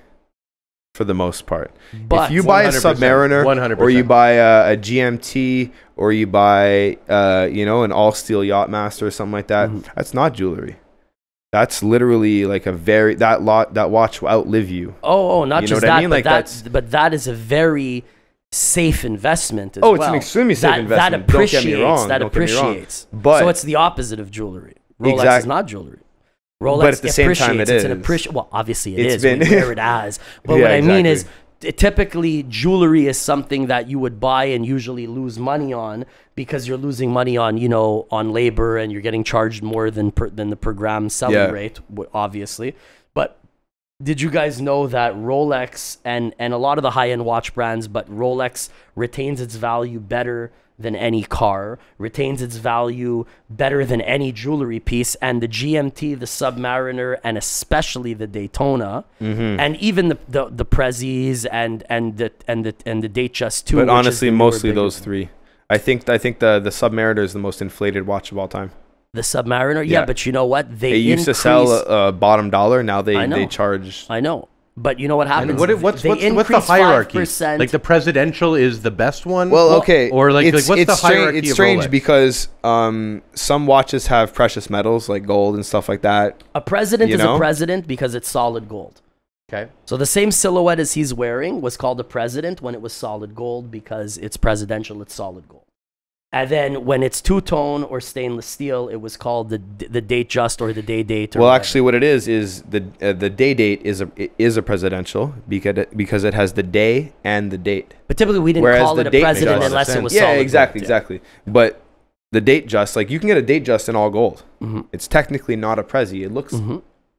For the most part, but if you buy a Submariner 100%. or you buy a GMT or you buy an all steel Yachtmaster or something like that, that's not jewelry. That's literally like that watch will outlive you. Oh, not just that, I mean? but that is a very safe investment as well. It's an extremely safe investment. That appreciates. Don't get me wrong. That appreciates. But so it's the opposite of jewelry. Rolex is not jewelry. Rolex, but at the same time, it is. Well, obviously it is. We wear it as. But what I mean is, typically jewelry is something that you would buy and usually lose money on because you're losing money on on labor and you're getting charged more than the per gram selling rate, obviously. But did you guys know that Rolex and a lot of the high end watch brands, but Rolex retains its value better than any car, retains its value better than any jewelry piece, and the GMT, the Submariner, and especially the Daytona, and even the Prezzies and the Datejust 2. But honestly, mostly those 3. I think the Submariner is the most inflated watch of all time. The Submariner, yeah, but you know what? They used to sell bottom dollar. Now they charge. I know. But you know what happens? What's the hierarchy? 5%. Like the presidential is the best one? Well, okay. Or like what's the hierarchy? It's strange because some watches have precious metals like gold and stuff like that. A president is a president because it's solid gold. Okay. So the same silhouette as he's wearing was called a president when it was solid gold because it's presidential, it's solid gold. And then when it's two-tone or stainless steel, it was called the Datejust or the Day Date. Well, actually, what it is the Day Date is a presidential because it has the day and the date. But typically, we didn't call it a president unless it was solid gold. Exactly. But the Datejust, like you can get a Datejust in all gold. It's technically not a Prezi. It looks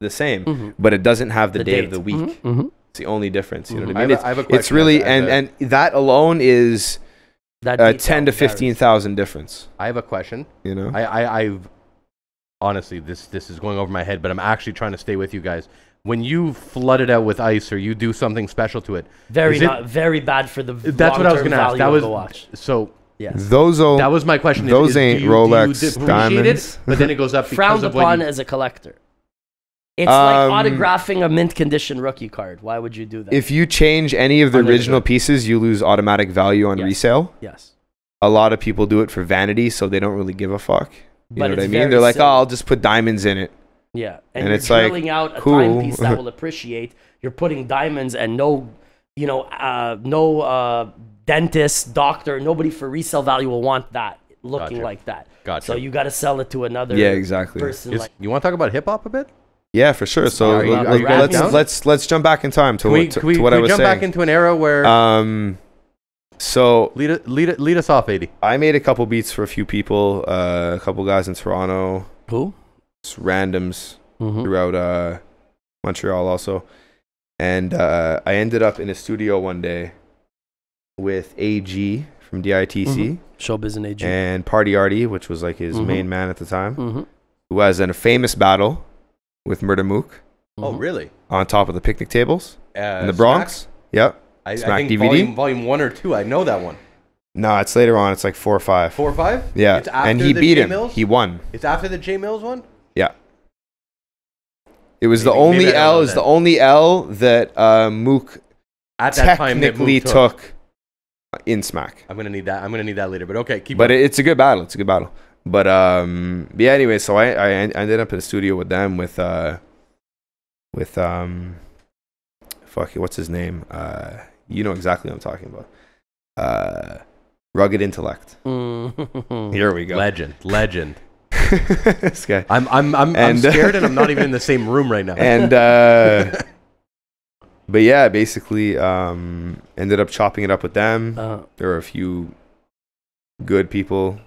the same, but it doesn't have the day of the week. It's the only difference. You know what I mean? I have a question. It's really and that alone is. 10 to 15,000 difference. I have a question. You know, I've honestly this is going over my head, but I'm actually trying to stay with you guys. When you flood it out with ice or you do something special to it, very bad for the. That's what I was going to ask. That was watch. So. Yes. That was my question. Those ain't Rolex diamonds. But then it goes up because frowned of upon as a collector. It's like autographing a mint condition rookie card. Why would you do that? If you change any of the original pieces, you lose automatic value on resale. Yes. A lot of people do it for vanity, so they don't really give a fuck. You know what I mean? very They're like, silly. oh, I'll just put diamonds in it. Yeah, And you're it's like, drilling out a cool. timepiece that will appreciate. You're putting diamonds, and no dentist, doctor, nobody for resale value will want that looking Gotcha. like that. Gotcha. So you got to sell it to another Yeah, exactly. person. Like, You want to talk about hip hop a bit? Yeah, for sure. So Are you rapping? let's jump back in time to Can we what I was jump saying. back into an era where So lead us off, 80? I made a couple beats for a few people, a couple guys in Toronto, who? just randoms Mm-hmm. throughout Montreal also, and I ended up in a studio one day with AG from DITC Showbiz and AG. and Party Arty, which was like his Mhm. main man at the time, Mm-hmm. who was in a famous battle with Murder Mook Oh, really? on top of the picnic tables in the Smack? Bronx. Yep. I Smack think DVD? volume 1 or 2. I know that one. No, it's later on. It's like 4 or 5. 4 or 5? Yeah, It's after and he the beat J him. Mills? He won. It's after the J Mills one? Yeah. It was Maybe- the only maybe I don't L. know Is that. the only L that Mook At that time, that technically Mook took in Smack. I'm gonna need that later. But okay, keep. But going. it's a good battle. It's a good battle. But yeah. Anyway, so I ended up in the studio with them with fuck it, what's his name? You know exactly what I'm talking about. Rugged Intellect. Mm-hmm. Here we go. Legend. This guy. I'm scared, and I'm not even in the same room right now. And but yeah, basically ended up chopping it up with them. There were a few good people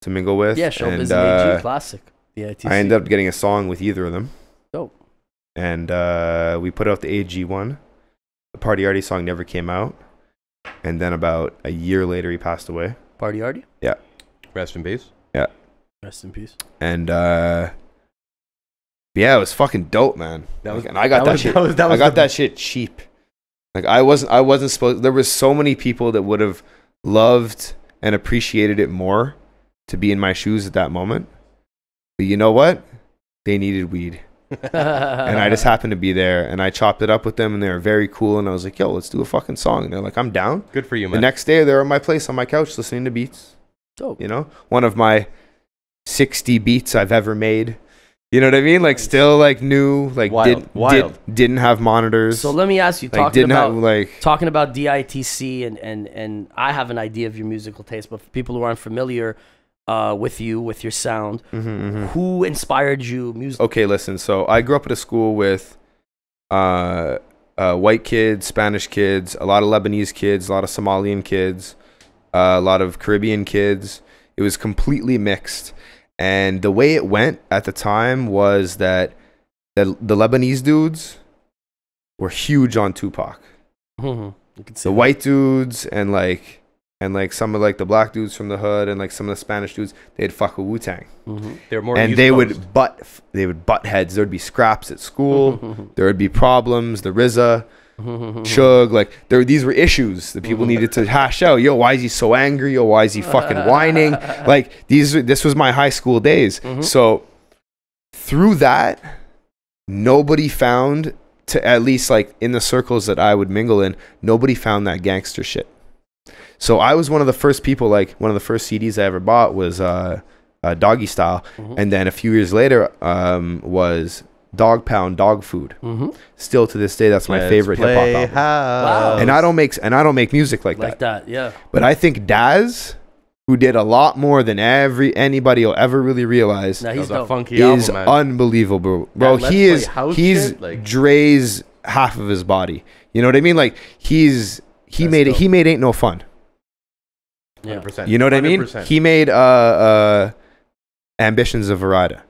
to mingle with. Yeah, Showbiz and and AG, classic. Yeah, I ended up getting a song with either of them. Dope. And we put out the AG one. The Party Arty song never came out. And then about a year later, he passed away. Party Arty? Yeah. Rest in peace. Yeah. Rest in peace. And yeah, it was fucking dope, man. And I got that shit. I got that shit cheap. Like I wasn't supposed. There was so many people that would have loved and appreciated it more to be in my shoes at that moment. But you know what? They needed weed. And I just happened to be there, and I chopped it up with them, and they were very cool. And I was like, "Yo, let's do a fucking song." And they're like, "I'm down." Good for you, man. The next day, they're at my place on my couch listening to beats. Dope. You know, one of my 60 beats I've ever made. You know what I mean? Like, still like new, like Wild. didn't have monitors. So let me ask you, like, talking about DITC, and I have an idea of your musical taste, but for people who aren't familiar with you, with your sound, who inspired you musically? Okay, listen. So I grew up at a school with white kids, Spanish kids, a lot of Lebanese kids, a lot of Somalian kids, a lot of Caribbean kids. It was completely mixed. And the way it went at the time was that the Lebanese dudes were huge on Tupac. You can see The white dudes and like some of like the black dudes from the hood and like some of the Spanish dudes, they'd fuck with Wu-Tang. They're more And East they Coast. would butt heads. There'd be scraps at school. There would be problems. The RZA, Chug, like these were issues that people needed to hash out. Yo, why is he so angry? Yo, why is he fucking whining? Like this was my high school days. So through that, nobody found, to at least like in the circles that I would mingle in, nobody found that gangster shit. So I was one of the first people, like one of the first CDs I ever bought was Doggy Style. And then a few years later was Dog Pound, Dog Food. Still to this day, that's my favorite hip hop album. Wow. And I don't make music like that. Yeah. But I think Daz, who did a lot more than anybody will ever really realize, Nah, he's That was a dope. funky is album, man. unbelievable, bro. Let's He Play is House he's shit, like- Dre's half of his body. You know what I mean? Like he That's made dope. he made Ain't No Fun. Yeah. 100%. You know what I mean? 100%. He made Ambitions of Verida.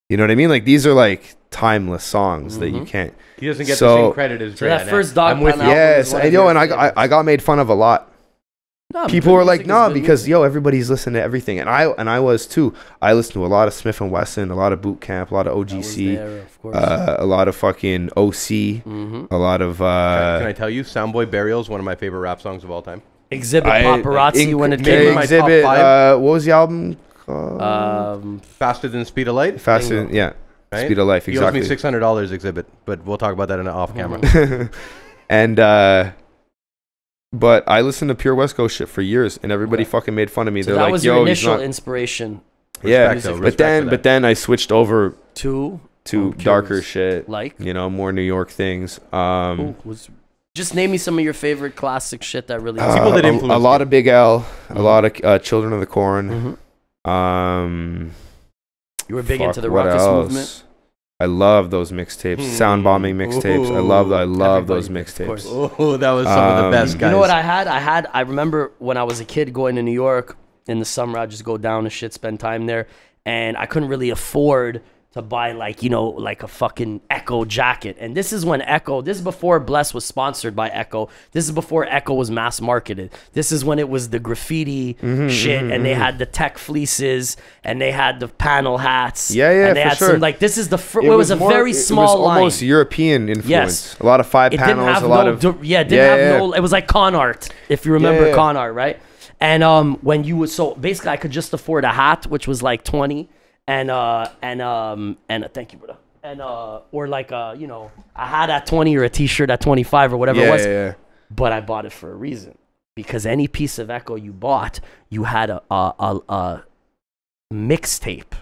You know what I mean? Like these are like timeless songs that you can't. He doesn't get the So- same credit as So Dre. that and first Dog I'm with Pound you. album Yes, is one and of yo, your and favorites. I got made fun of a lot. No, People good were like, music is "No," good because music. yo, everybody's listening to everything, and I was too. I listened to a lot of Smith and Wesson, a lot of Boot Camp, a lot of I was OGC, there, of course. a lot of fucking OC, a lot of Can I tell you, Soundboy Burial is one of my favorite rap songs of all time. Exhibit Paparazzi when it maybe came my out. top Exhibit. five. What was the album called? Faster Than Speed of Light. Faster, yeah. Right? Speed of Life, exactly. He owes me $600 Exhibit, but we'll talk about that in an off camera. And but I listened to pure West Coast shit for years, and everybody fucking made fun of me. So They're that like, was "Yo, your he's initial not." inspiration Yeah, Respect, though. but Respect for that. then I switched over to to darker shit, like, you know, more New York things. Just name me some of your favorite classic shit that really people that influence a lot of Big L, a lot of Children of the Corn. You were big into the ruckus movement. I love those mixtapes, sound bombing mixtapes. I love those mixtapes. Oh, that was some of the best, guys. You know what I had? I remember when I was a kid going to New York in the summer. I'd just go down and shit, spend time there, and I couldn't really afford to buy, like, you know, like a fucking Echo jacket. And this is when Echo, this is before Bless was sponsored by Echo. This is before Echo was mass marketed. This is when it was the graffiti shit, and they had the tech fleeces, and they had the panel hats. And they had some, like, this is the it was a very small line. It was almost European influence. A lot of five panels, a lot of... it was like con art, if you remember con art, right? And when you was, so basically I could just afford a hat, which was like 20, and thank you, brother. And or like you know, a hat at 20 or a t-shirt at 25 or whatever it was. But I bought it for a reason, because any piece of Echo you bought, you had a mixtape,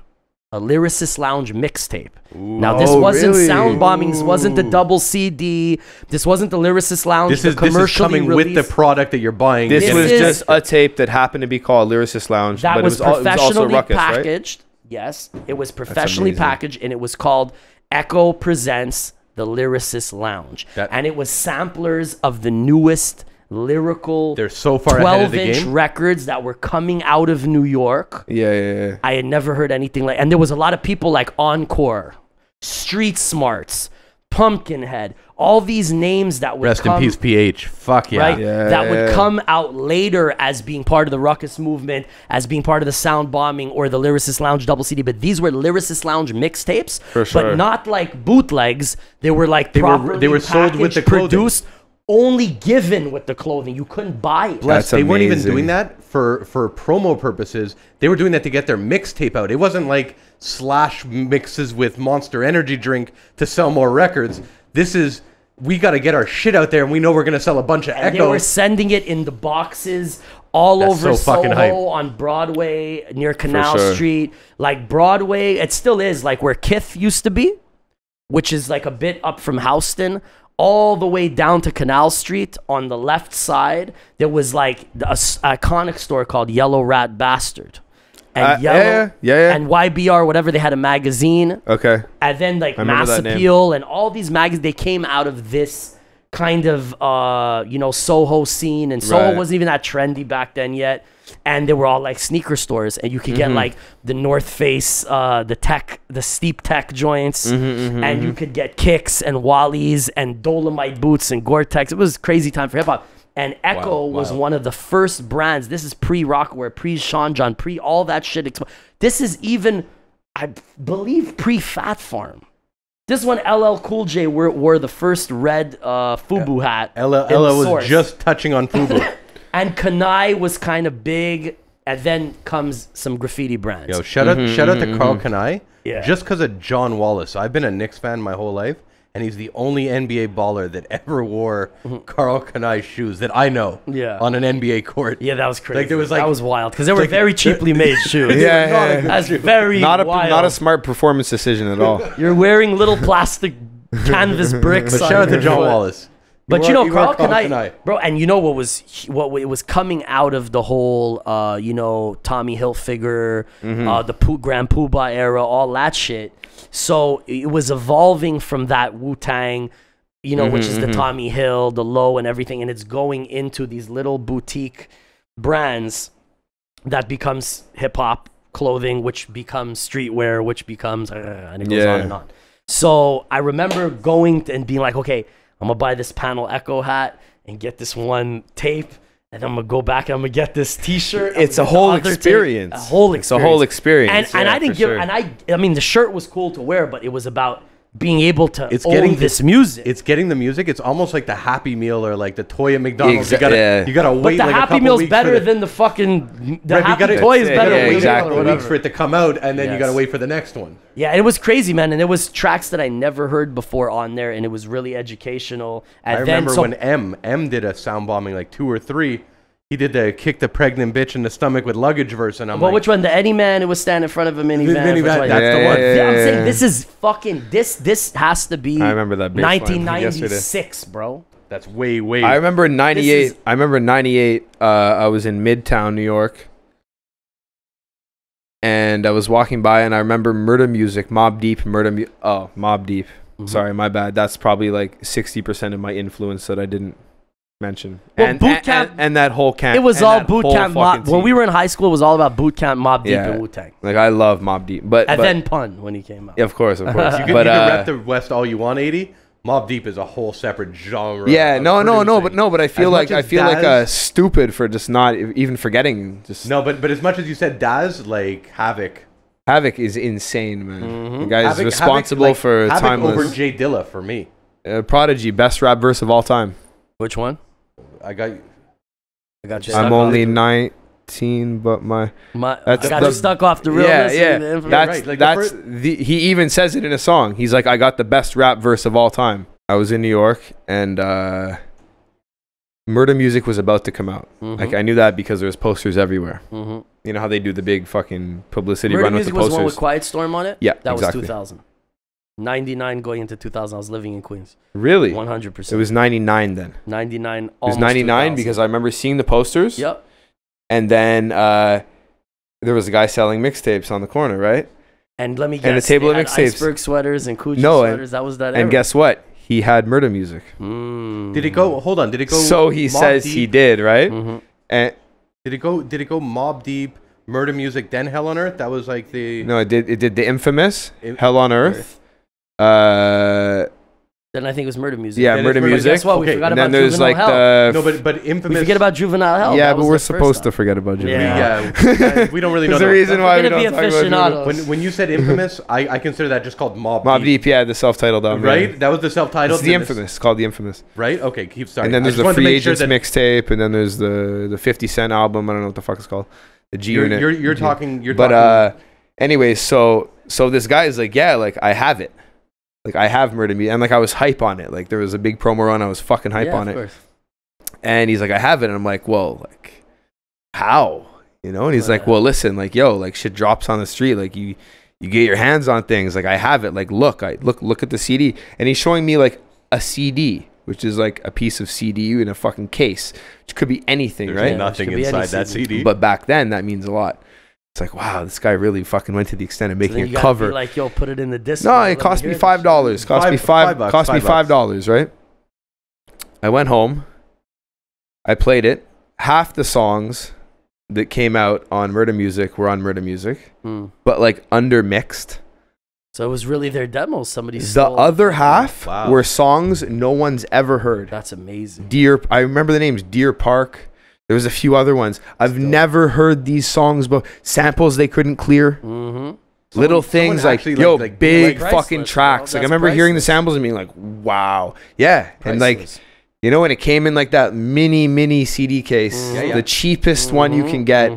a Lyricist Lounge mixtape. Now this wasn't sound bombings, wasn't the double CD. This wasn't the Lyricist Lounge. This is coming with the product that you're buying. This was just a tape that happened to be called Lyricist Lounge, that but was it was also ruckus, packaged. Right? Yes, it was professionally packaged, and it was called Echo Presents the Lyricist Lounge. And it was samplers of the newest lyrical, they're so far ahead of the game, 12-inch records that were coming out of New York. I had never heard anything like, and there was a lot of people like Encore, Street Smarts, Pumpkinhead, all these names that would Rest in peace, PH. Fuck yeah. Right? That would come out later as being part of the ruckus movement, as being part of the sound bombing or the Lyricist Lounge double CD. But these were Lyricist Lounge mixtapes, but not like bootlegs. They were like they were sold with the clothing. Produced, only given with the clothing. You couldn't buy it. Bless, they weren't even doing that for promo purposes. They were doing that to get their mixtape out. It wasn't like Slash mixes with Monster Energy drink to sell more records. This is, we got to get our shit out there, and we know we're going to sell a bunch of Echo. They were sending it in the boxes all over Soho, on Broadway, near Canal Street. Like Broadway, it still is like where Kith used to be, which is like a bit up from Houston, all the way down to Canal Street. On the left side, there was like an iconic store called Yellow Rat Bastard. And and YBR, whatever, they had a magazine. And then like Mass Appeal and all these magazines, they came out of this kind of you know, Soho scene, and Soho wasn't even that trendy back then yet. And they were all like sneaker stores, and you could get like the North Face, the steep tech joints, and you could get Kicks and Wallies and Dolomite boots and Gore-Tex. It was a crazy time for hip hop. And Echo was one of the first brands. This is pre-Rockaware, pre-Sean John, pre all that shit. This is even, I believe, pre-Fat Farm. This is when LL Cool J wore the first red FUBU hat. LL was just touching on FUBU. And Kanai was kind of big, and then comes some graffiti brands. Yo, shout out to Carl Kanai. Just because of John Wallace. I've been a Knicks fan my whole life, and he's the only NBA baller that ever wore Carl Kanai shoes that I know on an NBA court. Yeah, that was crazy. Like, there was like, that was wild, because they were very cheaply made shoes. That's very wild. Not a smart performance decision at all. You're wearing little plastic canvas bricks. But shout out to John Wallace. But you know, Carl Kanai, bro, and you know what it was coming out of the whole, you know, Tommy Hilfiger, the Grand Poobah era, all that shit. So it was evolving from that Wu-Tang, you know, which is the Tommy Hill, the Low, and everything, and it's going into these little boutique brands that becomes hip hop clothing, which becomes streetwear, which becomes, and it goes on and on. So I remember going and being like, okay, I'm going to buy this Panel Echo hat and get this one tape, and I'm going to go back and I'm going to get this t-shirt. It's a whole experience. It's a whole experience. And I didn't give, and I mean, the shirt was cool to wear, but it was about being able to own this music. It's getting the music. It's almost like the Happy Meal or like the toy at McDonald's. You gotta wait but like the Happy Meal's better than the fucking, the Happy Toy is better. Wait a couple weeks for it to come out, and then you gotta wait for the next one. Yeah, it was crazy, man. And there was tracks that I never heard before on there, and it was really educational. And I remember when M did a sound bombing, like 2 or 3. He did the kick the pregnant bitch in the stomach with luggage verse, and I'm Well, like, which one? The Eddie Man who was standing in front of a minivan. Minivan, That's the one. I'm saying this is fucking this has to be. I remember that bass line from 1996, bro. that's way. I remember in 98. I remember in 98. I was in Midtown, New York. And I was walking by, and I remember Murder Music, Mobb Deep, Mobb Deep. Mm-hmm. Sorry, my bad. That's probably like 60% of my influence that I didn't mention. Well, boot camp, and that whole camp. it was all boot camp. When we were in high school, it was all about boot camp, Mobb Deep, and Wu-Tang. Like, I love Mobb Deep, and then Pun when he came out. Yeah, of course. you can rep the West all you want, 80. Mobb Deep is a whole separate genre. Yeah, but I feel like stupid for just not even forgetting. But as much as you said Daz, like Havoc is insane, man. Mm-hmm. The guy is responsible for Havoc Timeless. over Jay Dilla for me. Prodigy, best rap verse of all time. Which one? I got you. I'm only 19, but I got you stuck off the real. He even says it in a song. He's like, I got the best rap verse of all time. I was in New York, and Murder Music was about to come out. Mm-hmm. Like, I knew that because there was posters everywhere. Mm-hmm. You know how they do the big fucking publicity Murder run with the Music was posters? the one with Quiet Storm on it? Yeah, that exactly. was 2000. 99 going into 2000. I was living in Queens. Really? 100%. It was 99 then. 99. It was 99 because I remember seeing the posters. Yep. And then there was a guy selling mixtapes on the corner, right? And let me guess. And a table of mixtapes. Iceberg sweaters and Coochie sweaters. That was that era. And guess what? He had Murder Music. Did it go? Hold on. Did it go? So he says he did, right? Mm-hmm. And did it go Mobb Deep, Murder Music, then Hell on Earth? That was like the. No, it did the infamous Hell on Earth. Then I think it was Murder Music. Yeah, Murder Music. Guess what? We forgot about there's Juvenile Hell. No, but infamous. We forget about Juvenile Hell. Yeah, but we're supposed to forget about Juvenile. Yeah, we don't really know. There's a reason why we don't talk about Juvenile. When you said infamous, I consider that just called Mobb Deep. Mobb Deep, yeah, the self-titled album. Right? That was the self-titled. It's the infamous. It's called the infamous. Right? Okay, keep starting. And then there's the Free Agents mixtape, and then there's the 50 Cent album. I don't know what the fuck it's called. The G Unit. You're talking. Anyways, so this guy is like, yeah, like I have it. Like, I have Murder Music. And, like, I was hype on it. Like, there was a big promo run. I was fucking hype on it. Course. And he's like, I have it. And I'm like, well, like, how? You know? And he's like, well, listen, like, yo, like, shit drops on the street. Like, you get your hands on things. Like, I have it. Like, look at the CD. And he's showing me, like, a CD, which is, like, a piece of CD in a fucking case, which could be anything, right? There's nothing inside that CD. But back then, that means a lot. It's like, wow, this guy really fucking went to the extent of making a cover. Be like, yo, put it in the disc. No, it cost me $5. Cost me $5, right? I went home. I played it. Half the songs that came out on Murder Music were on Murder Music, but like undermixed. So it was really their demos. The other half were songs no one's ever heard. That's amazing. I remember the names: Deer Park. There was a few other ones. I've never heard these songs, but samples they couldn't clear. Mm-hmm. Little things like, yo, like big fucking tracks. Like, I remember hearing the samples and being like, wow. Yeah. Priceless. And like, you know, when it came in like that mini CD case, the cheapest one you can get,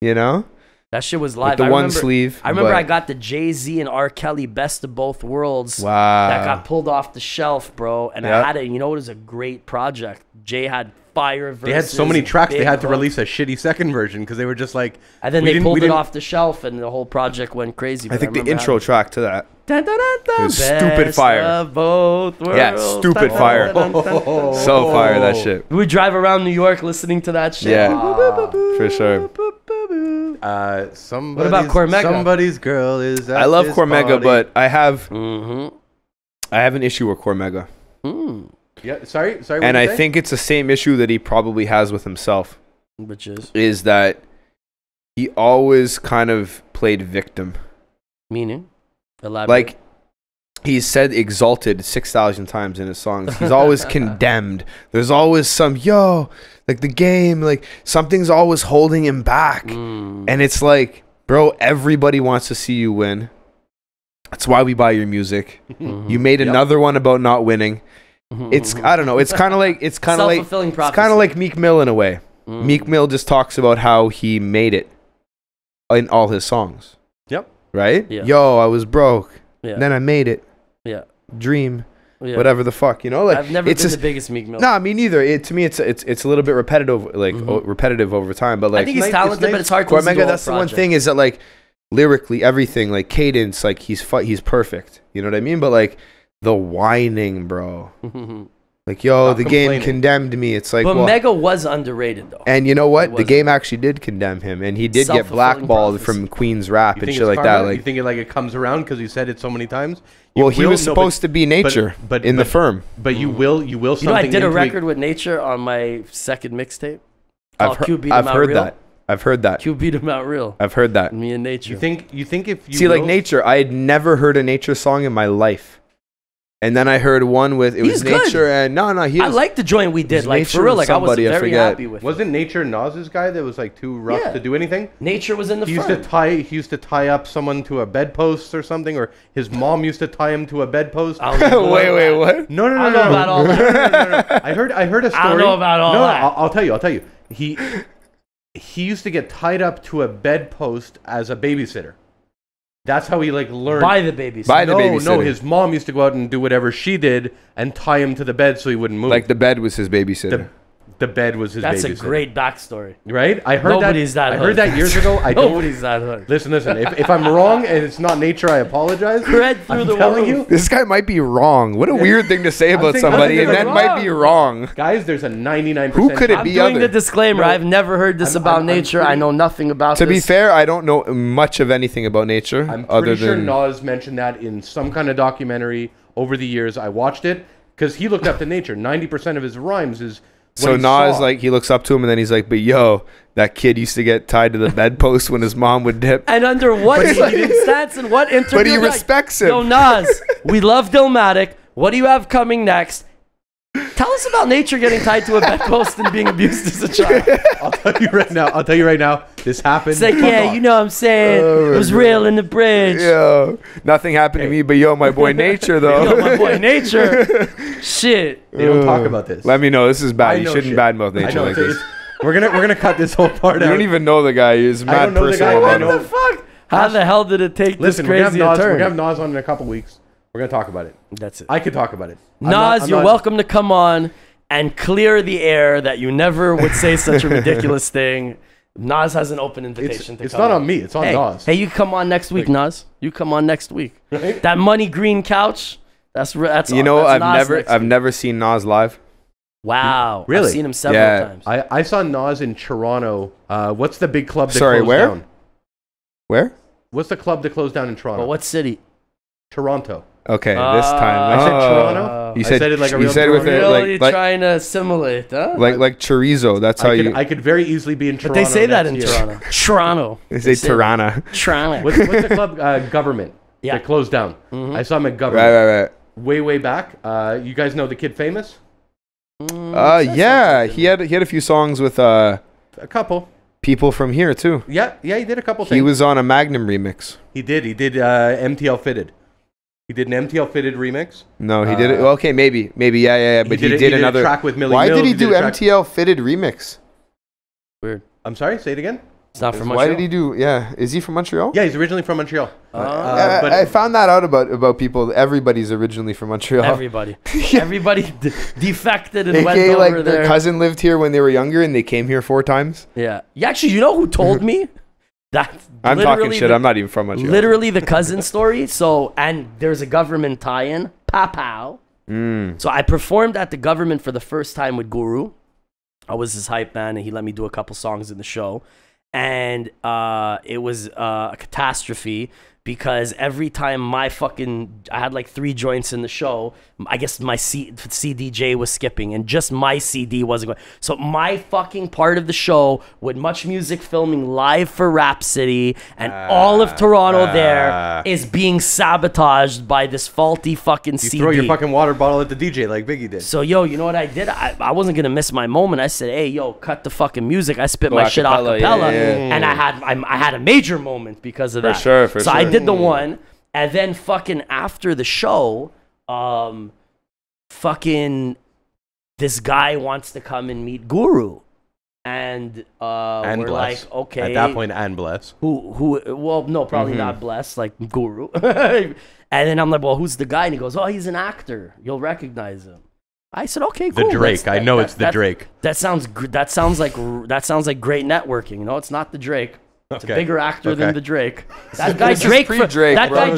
you know? That shit was live. With the one sleeve. I remember I got the Jay-Z and R. Kelly Best of Both Worlds. Wow. That got pulled off the shelf, bro. And I had it. You know, it was a great project. Jay had fire verses. They had so many tracks, they had to release a shitty second version because they were just like. And then they pulled it off the shelf and the whole project went crazy. I think the intro track to that. Dun, dun, dun, dun, was stupid fire. Of both worlds. Yeah, stupid fire. So fire, that shit. We would drive around New York listening to that shit. Yeah, for sure. What about Cormega? Somebody's girl is at I love Cormega, party. but I have an issue with Cormega. Yeah, sorry. And I think it's the same issue that he probably has with himself. Which is that he always kind of played victim. Meaning? Elaborate. Like, he's said exalted 6,000 times in his songs. He's always condemned. There's always some, like the game, like something's always holding him back. And it's like, bro, everybody wants to see you win. That's why we buy your music. You made another one about not winning. It's, I don't know. It's kind of like Meek Mill in a way. Meek Mill just talks about how he made it in all his songs. Yep. Right? Yeah. Yo, I was broke. Yeah. Then I made it. Yeah. Dream. whatever the fuck, you know. Like I've never been the biggest Meek Mill. Nah, me neither. To me, it's a little bit repetitive, like repetitive over time. But like, I think he's talented, but it's hard to listen to. That's the one thing is that like lyrically, everything, like cadence, like he's perfect. You know what I mean? But like the whining, bro. Like, yo, the game condemned me. It's like, but Mega was underrated though. And you know what? The game actually did condemn him, and he did get blackballed from Queen's Rap and shit like that. Like, you think it comes around because he said it so many times? Well, he was supposed to be Nature in the firm. But you will. You know, I did a record with Nature on my second mixtape. I've heard that. I've heard that. Q beat him out real. I've heard that. Me and Nature. You think if you see, like Nature, I had never heard a Nature song in my life. And then I heard one with was Nature and he. I like the joint we did, like for real. Like I was very happy with. Wasn't Nature Nas's guy that was like too rough to do anything? Nature was in the front. He used to tie up someone to a bedpost or something, or his mom used to tie him to a bedpost. Wait, what? No. I don't know about all that. No. I heard a story. I don't know about all that. I'll tell you. He used to get tied up to a bedpost as a babysitter. That's how he learned. By the babysitter. No, his mom used to go out and do whatever she did and tie him to the bed so he wouldn't move. Like the bed was his babysitter. The bed was his babysitter. That's a great backstory. Right? I heard that. I heard that years ago. Nobody's that hood. Listen. If I'm wrong and it's not Nature, I apologize. I'm telling you. This guy might be wrong. What a weird thing to say about somebody, and that might be wrong. Guys, there's a 99%. Who could it be? I'm doing the disclaimer. I've never heard this about Nature. I know nothing about this. To be fair, I don't know much of anything about Nature. I'm pretty sure Nas mentioned that in some kind of documentary over the years. I watched it because he looked up to Nature. 90% of his rhymes is. So Nas, he looks up to him and then he's like, but yo, that kid used to get tied to the bedpost when his mom would dip. And under what circumstance and what interview? But he respects him. Yo, Nas, we love Dillmatic. What do you have coming next? Tell us about Nature getting tied to a bedpost and being abused as a child. I'll tell you right now. This happened. It's like, you know what I'm saying? It was real in the bridge. Yo, nothing happened to me, but yo, my boy Nature, though. Yo, my boy Nature. Shit. They don't talk about this. Let me know. This is bad. You shouldn't badmouth Nature like this. We're gonna cut this whole part out. You don't even know the guy. He's mad personal. What the fuck? How the hell did it take this crazy turn? We're gonna have Nas on in a couple weeks. We're gonna talk about it. That's it. I could talk about it. Nas, you're welcome to come on and clear the air that you never would say such a ridiculous thing. Nas has an open invitation to come. It's not on me. It's on Nas. Hey, you come on next week, Nas. You come on next week. Right? That money green couch. That's you know, I've never seen Nas live. Wow. Really? I've seen him several times. I saw Nas in Toronto. What's the big club that closed where? Down? Where? What's the club that closed down in Toronto? But what city? Toronto. Okay, this time. I said Toronto. You said it like a real. You said with it really trying to assimilate, huh? Like chorizo. That's how I could very easily be in Toronto. But they say that in Toronto. Toronto. They say Tirana. Toronto. What's the club? Government. Yeah. That closed down. Mm-hmm. I saw him at Government. Right. Way back. You guys know the Kid Famous? Yeah. He had a few songs with a couple people from here too. Yeah. He did a couple things. He was on a Magnum remix. He did MTL Fitted. He did an MTL Fitted remix. No, he did it. Okay, maybe, yeah. But he did another track with Millie Why Mills. did he do MTL Fitted remix? Weird. I'm sorry. Say it again. It's not from Montreal. Why did he do? Yeah, is he from Montreal? Yeah, he's originally from Montreal. But I found that out about people. Everybody's originally from Montreal. Everybody defected and AKA, went over like there. Their cousin lived here when they were younger, and they came here 4 times. Yeah. Actually, you know who told me? I'm talking shit. I'm not even from Montreal. Literally the cousin story. So, and there's a government tie-in. Pow. So I performed at the government for the first time with Guru. I was his hype man, and he let me do a couple songs in the show. And it was a catastrophe because every time I had like 3 joints in the show, I guess my CDJ was skipping and just my CD wasn't going. So my fucking part of the show with Much Music filming live for Rhapsody and all of Toronto there is being sabotaged by this faulty fucking CD. You throw your fucking water bottle at the DJ like Biggie did. So, yo, you know what I did? I wasn't going to miss my moment. I said, hey, yo, cut the fucking music. I spit my shit a cappella. And I had a major moment because of that. For sure. So I did the one, and then fucking after the show, fucking this guy wants to come and meet Guru. and we're Bless. like, okay. At that point, and Bless. Who? Well, no, probably not Bless, like Guru. And then I'm like, well, who's the guy? And he goes, oh, he's an actor. You'll recognize him. I said, okay, cool. The Drake. I know it's the Drake. That sounds like great networking. You know, it's not the Drake. It's a bigger actor than the Drake. That guy Drake.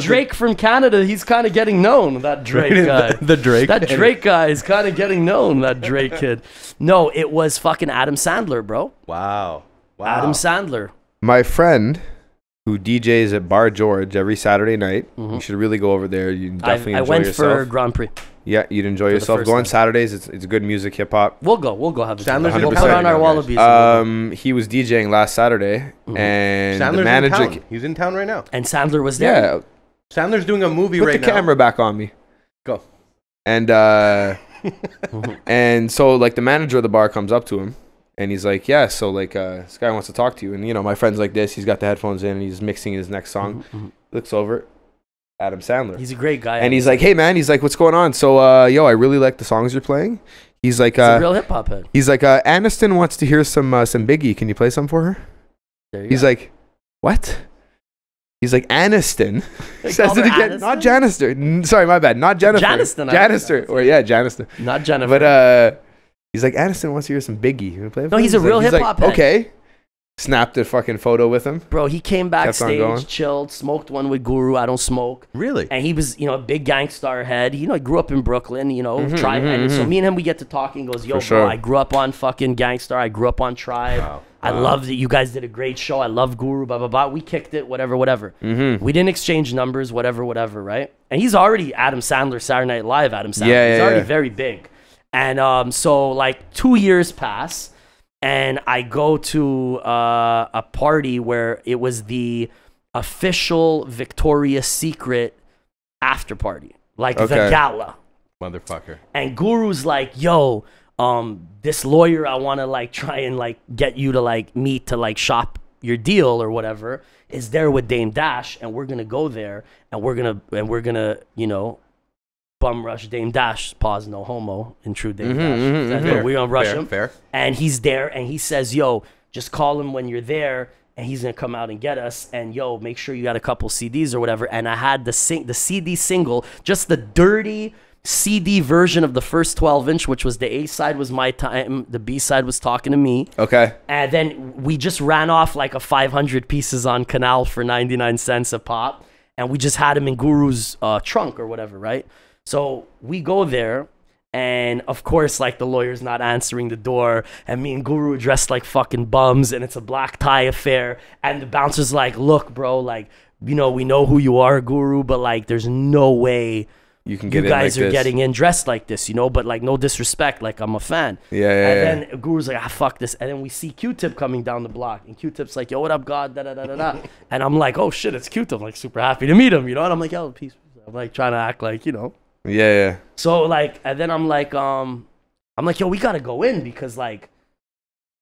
Drake from Canada. He's kind of getting known. That Drake guy. The Drake. That Drake guy is kind of getting known. That Drake kid. No, it was fucking Adam Sandler, bro. Wow. Adam Sandler. My friend, who DJs at Bar George every Saturday night. You should really go over there. You definitely enjoy yourself. I went for Grand Prix. Yeah, you'd enjoy yourself. Go on Saturdays. It's good music, hip hop. We'll go have the Sandler's we'll put on our wallabies. He was DJing last Saturday, and Sandler's the manager. in town. He's in town right now. And Sandler was there. Yeah, Sandler's doing a movie put right now. Put the camera back on me. Go. And and so like the manager of the bar comes up to him, and he's like, "Yeah, so like this guy wants to talk to you." And you know, my friend's like this. He's got the headphones in, and he's mixing his next song. Looks over. Adam Sandler. He's a great guy. And he's like, hey, man. He's like, what's going on? So, I really like the songs you're playing. He's like, he's a real hip-hop head. He's like, Aniston wants to hear some Biggie. Can you play some for her? He's like, what? He's like, Aniston. Says it again. Aniston? Not Janister. Sorry, my bad. Not Jennifer. Janister. Or, yeah, Janister. Not Jennifer. But he's like, Aniston wants to hear some Biggie. You play no, he's a real hip-hop head. Okay. Snapped a fucking photo with him. Bro, he came backstage, chilled, smoked one with Guru. I don't smoke. Really? And he was, a big gangstar head. He grew up in Brooklyn, Tribe. And so me and him, we get to talking. He goes, yo, bro, I grew up on fucking Gangstar. I grew up on Tribe. Wow. I love that you guys did a great show. I love Guru, blah, blah, blah. We kicked it, whatever. We didn't exchange numbers, whatever, right? And he's already Adam Sandler, Saturday Night Live Adam Sandler. Yeah, he's already very big. And so like 2 years pass. And I go to a party where it was the official Victoria's Secret after party, like the gala. Motherfucker. And Guru's like, yo, this lawyer I want to like try and like get you to like meet to like shop your deal or whatever is there with Dame Dash, and we're gonna go there and we're gonna bum rush Dame Dash, pause, no homo, in true Dame Dash. We're gonna rush him. Fair. And he's there, and he says, yo, just call him when you're there, and he's gonna come out and get us, and yo, make sure you got a couple CDs or whatever. And I had the CD single, just the dirty CD version of the first 12-inch, which was the A side was My Time, the B side was Talking to Me. Okay. And then we just ran off like a 500 pieces on Canal for 99 cents a pop, and we just had him in Guru's trunk or whatever, right? So we go there, and of course, like the lawyer's not answering the door, and me and Guru are dressed like fucking bums, and it's a black tie affair, and the bouncer's like, look, bro, like, we know who you are, Guru, but like, there's no way you can get you guys in like are getting in dressed like this, but like, no disrespect, like, I'm a fan. Yeah. And then Guru's like, fuck this, and then we see Q-Tip coming down the block, and Q-Tip's like, yo, what up, God, da-da-da-da-da, and I'm like, oh shit, it's Q-Tip, like, super happy to meet him, and I'm like, yo, peace. I'm like, trying to act like, Yeah. So like, and then I'm like, yo, we gotta go in because like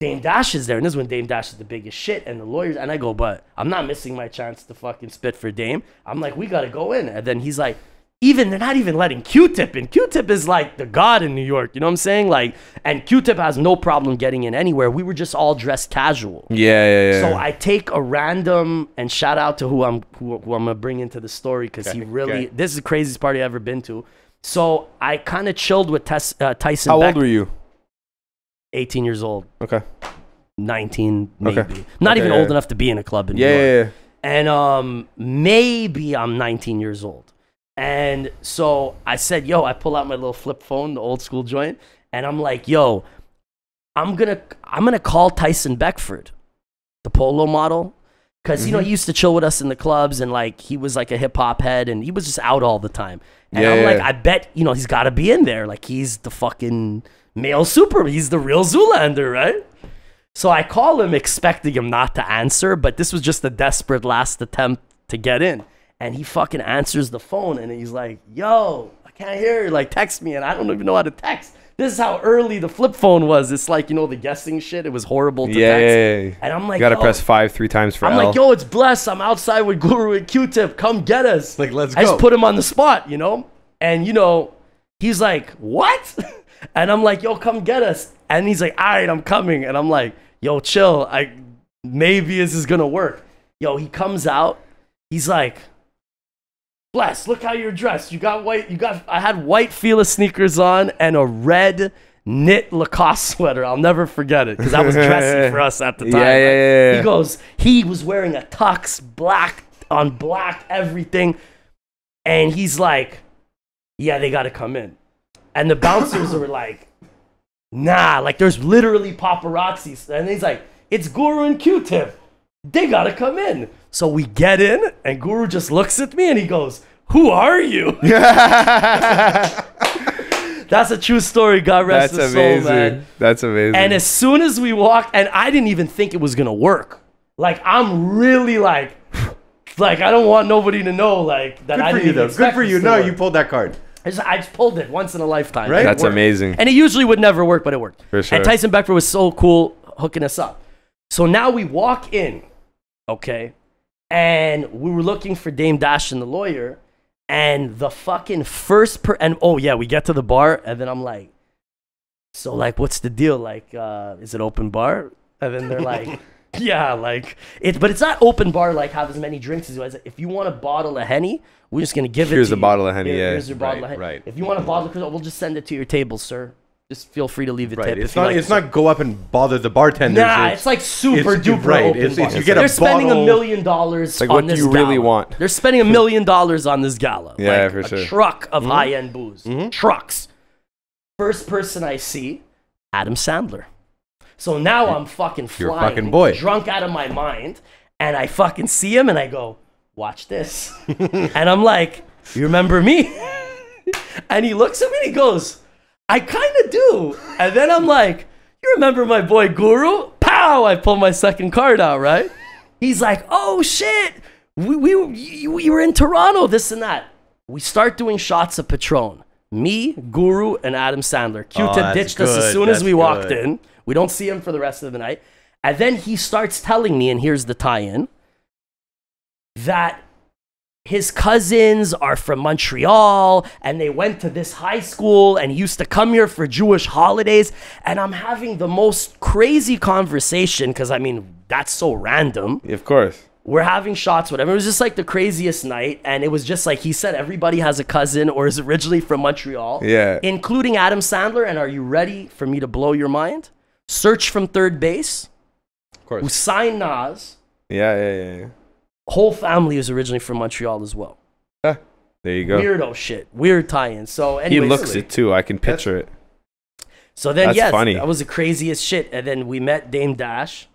Dame Dash is there, and this is when Dame Dash is the biggest shit, and the lawyers, and I go, but I'm not missing my chance to fucking spit for Dame. I'm like, we gotta go in, and then he's like, they're not even letting Q-Tip in. Q-Tip is like the god in New York, you know what I'm saying? Like, and Q-Tip has no problem getting in anywhere. We were just all dressed casual. Yeah. So I take a random, and shout out to who I'm gonna bring into the story, because this is the craziest party I've ever been to. So I kind of chilled with Tyson. How old were you? 18 years old. Okay. 19 maybe. Not even old enough to be in a club in New York. Yeah. And maybe I'm 19 years old. And so I said, yo, I pull out my little flip phone, the old school joint, and I'm like, yo, I'm gonna call Tyson Beckford, the polo model, because he used to chill with us in the clubs, and like he was like a hip hop head, and he was just out all the time. And I'm like, I bet he's got to be in there, like he's the fucking male super, he's the real Zoolander, right? So I call him, expecting him not to answer, but this was just a desperate last attempt to get in. And he fucking answers the phone, and he's like, yo, I can't hear you. Like, text me. And I don't even know how to text. This is how early the flip phone was. It's like, the guessing shit. It was horrible to text. Yeah. And I'm like, you got to press 5 3 times for I'm L. like, yo, it's Bless. I'm outside with Guru and Q-Tip. Come get us. Like, let's go. I just put him on the spot, And, he's like, what? And I'm like, yo, come get us. And he's like, all right, I'm coming. And I'm like, yo, chill. Maybe this is gonna work. Yo, he comes out. He's like, Bless, look how you're dressed. You got white. I had white Fila sneakers on and a red knit Lacoste sweater. I'll never forget it because that was dressy for us at the time. Yeah. He goes, he was wearing a tux, black on black, everything. And he's like, yeah, they got to come in. And the bouncers were like, nah, like there's literally paparazzi. And he's like, it's Guru and Q-Tip. They got to come in. So we get in and Guru just looks at me and he goes, who are you? That's a true story. God rest his soul, man. That's amazing. And as soon as we walked, and I didn't even think it was going to work. Like, I'm really like, I don't want nobody to know, like, that I didn't even expect. Good for you. No, you pulled that card. I just pulled it once in a lifetime. Right? That's amazing. And it usually would never work, but it worked. For sure. And Tyson Beckford was so cool hooking us up. So now we walk in, okay, and we were looking for Dame Dash and the lawyer, and the fucking we get to the bar, and then I'm like, so, like, what's the deal? Like, is it open bar? And then they're like, yeah, like, but it's not open bar, like, have as many drinks as you want. If you want a bottle of Henny, we're just going to give it to you. Here's a bottle of Henny, Here's your bottle of Henny. Right. If you want a bottle of Crystal, we'll just send it to your table, sir. Just feel free to leave a tip. It's not go up and bother the bartenders. Nah, it's like super duper right. open bar. You get They're a spending bottle. $1 million on this like, what do you really gala. want? They're spending $1 million on this gala. Yeah, like for sure. A truck of high-end booze. Trucks. First person I see, Adam Sandler. So now I'm fucking flying, You're a fucking boy. Drunk out of my mind, and I fucking see him, and I go, watch this. And I'm like, you remember me? And he looks at me, and he goes, I kind of do. And then I'm like, you remember my boy Guru? Pow! I pull my second card out, right? He's like, oh shit, we were in Toronto, this and that. We start doing shots of Patron. Me, Guru, and Adam Sandler. Q-Tip ditched us as soon as we walked in. We don't see him for the rest of the night. And then he starts telling me, and here's the tie-in, that his cousins are from Montreal and they went to this high school and he used to come here for Jewish holidays. And I'm having the most crazy conversation because, I mean, that's so random. Of course. We're having shots, whatever. It was just like the craziest night. And it was just like he said everybody has a cousin or is originally from Montreal. Yeah. Including Adam Sandler. And are you ready for me to blow your mind? Search from Third Base. Of course. Who signed Nas. Yeah. Whole family is originally from Montreal as well. There you go. Weirdo shit. Weird tie-in. So anyways, he looks it too. I can picture it. So then, That's funny. that was the craziest shit. And then we met Dame Dash,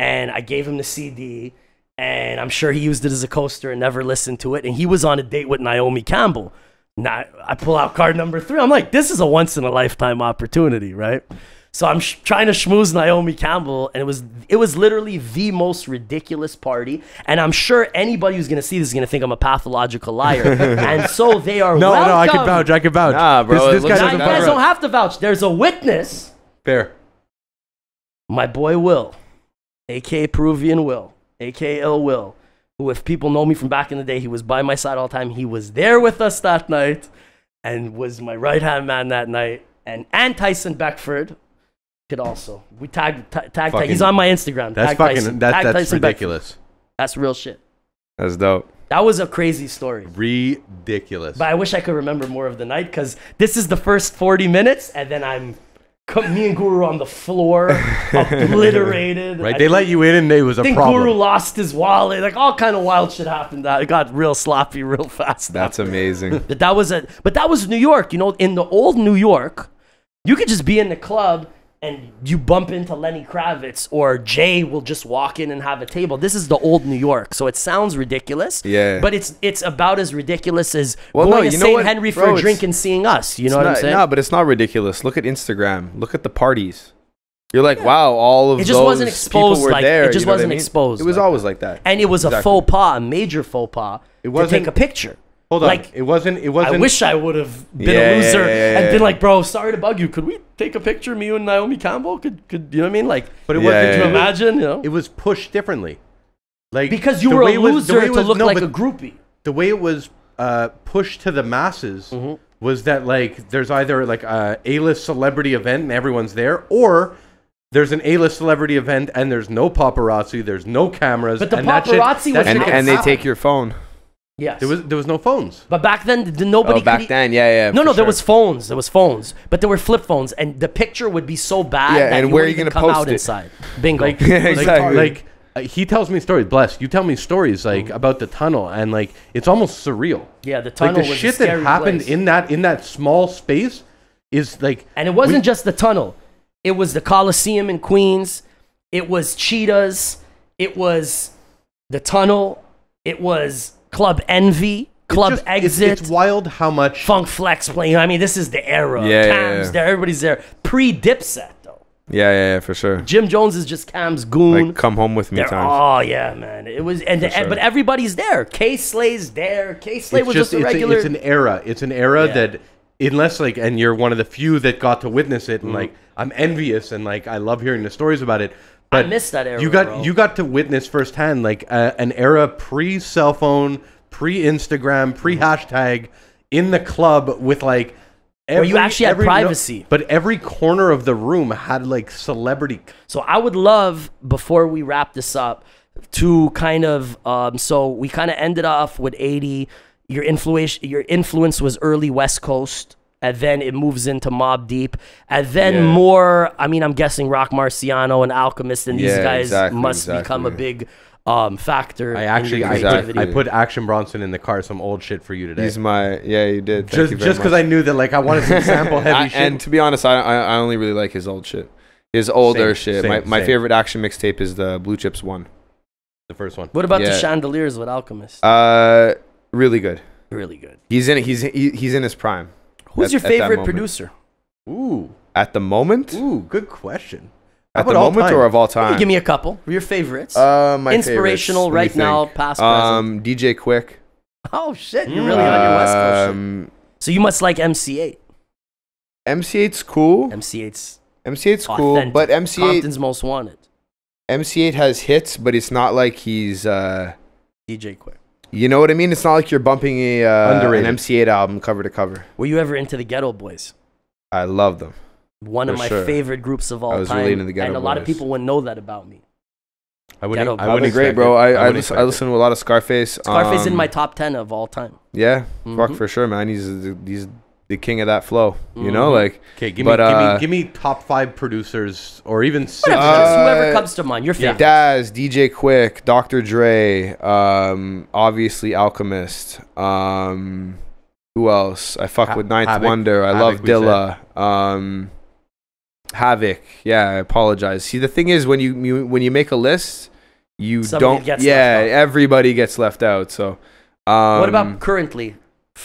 and I gave him the CD, and I'm sure he used it as a coaster and never listened to it. And he was on a date with Naomi Campbell. Now, I pull out card number 3. I'm like, this is a once-in-a-lifetime opportunity, right? So I'm trying to schmooze Naomi Campbell, and it was literally the most ridiculous party. And I'm sure anybody who's gonna see this is gonna think I'm a pathological liar. And so they are welcome. No, I can vouch. Nah, bro. This guy You guys don't have to vouch. There's a witness. Fair. My boy Will, aka Peruvian Will, aka Ill Will, who, if people know me from back in the day, he was by my side all the time. He was there with us that night, and was my right hand man that night. And Tyson Beckford. Also, we tag. He's on my Instagram. That's that's ridiculous. Beckford. That's real shit. That's dope. That was a crazy story. Ridiculous. But I wish I could remember more of the night because this is the first 40 minutes, and then me and Guru on the floor, obliterated. Right? They let you in, and it was a problem. I think Guru lost his wallet. Like all kind of wild shit happened. It got real sloppy real fast. That's amazing. But that was New York. You know, in the old New York, you could just be in the club and you bump into Lenny Kravitz, or Jay will just walk in and have a table. This is the old New York, so it sounds ridiculous. Yeah. But it's about as ridiculous as going to St. Henry for a drink and seeing us. You know what I'm saying? No, but it's not ridiculous. Look at Instagram. Look at the parties. You're like, wow, all of those people were there. It just wasn't exposed. It was always like that. And it was a faux pas, a major faux pas, to take a picture. Hold on. It wasn't. I wish I would have been a loser and been like, bro, sorry to bug you. Could we take a picture of me and Naomi Campbell? Could you know what I mean? Like, but it wasn't. Could you imagine? You know, it was pushed differently. Like because you were a loser to look like a groupie. The way it was pushed to the masses was that like there's either like a A-list celebrity event and everyone's there, or there's an A-list celebrity event and there's no paparazzi, there's no cameras. But the and paparazzi was and they take your phone. Yes. There was no phones. But back then, nobody. Oh, back then, yeah. No, there was phones. There was phones, but there were flip phones, and the picture would be so bad that and you where are wouldn't you even gonna come post out it? inside. Bingo. Exactly. He tells me stories. Bless, you tell me stories about the tunnel, and it's almost surreal. Yeah, the tunnel Like the was shit a scary that happened place. in that small space is like. And it wasn't just the tunnel. It was the Coliseum in Queens. It was Cheetahs. It was the tunnel. It was Club Envy. Club Exit. It's wild how much Funk Flex playing. I mean, this is the era. Yeah, Cam's there. Everybody's there. Pre-Dipset, though. Yeah, for sure. Jim Jones is just Cam's goon. Like, come home with me times. Oh, yeah, man. It was, but everybody's there. K-Slay's there. K-Slay was just a regular. It's an era. It's an era that, unless, and you're one of the few that got to witness it, and, I'm envious, and, I love hearing the stories about it. But I missed that era, You got to witness firsthand, an era pre-cell phone, pre-Instagram, pre-hashtag, in the club with, where you actually had privacy. But every corner of the room had, celebrity. So I would love, before we wrap this up, to kind of, so we kind of ended off with 80. Your influence was early West Coast, and then it moves into Mobb Deep, and then more, I'm guessing Rock Marciano and Alchemist, and these guys must become a big factor. I put Action Bronson in the car, some old shit for you today. He's you did. Just because I knew that, I wanted some sample heavy shit. And to be honest, I only really like his old shit. His older shit. My favorite Action mixtape is the Blue Chips one. The first one. What about the Chandeliers with Alchemist? Really good. Really good. He's in his prime. Who's your favorite producer? Ooh. At the moment? Ooh, good question. At the moment or of all time? Give me a couple. Your favorites. My inspirational favorites. right now, past, present. DJ Quick. Oh shit, you're really on your West Coast shit. So you must like MC8. MC8's cool. MC8's cool, authentic. but MC8 Compton's Most Wanted. MC8 has hits, but it's not like he's DJ Quick. You know what I mean? It's not like you're bumping an MC8 album cover to cover. Were you ever into the Ghetto Boys? I love them. One of my favorite groups of all time. I was really into the Ghetto Boys. And a lot of people wouldn't know that about me. I wouldn't great, bro. I listen to a lot of Scarface. Scarface in my top 10 of all time. Yeah, fuck for sure, man. He's the king of that flow. You know, okay. Give me top 5 producers or even 6. Whoever comes to mind. Your favorite. Daz, DJ Quick, Dr. Dre, obviously Alchemist. Who else? I fuck with Ninth Wonder. I love Dilla. Havoc. Yeah, I apologize. See, the thing is, when you make a list, everybody gets left out. So, what about currently?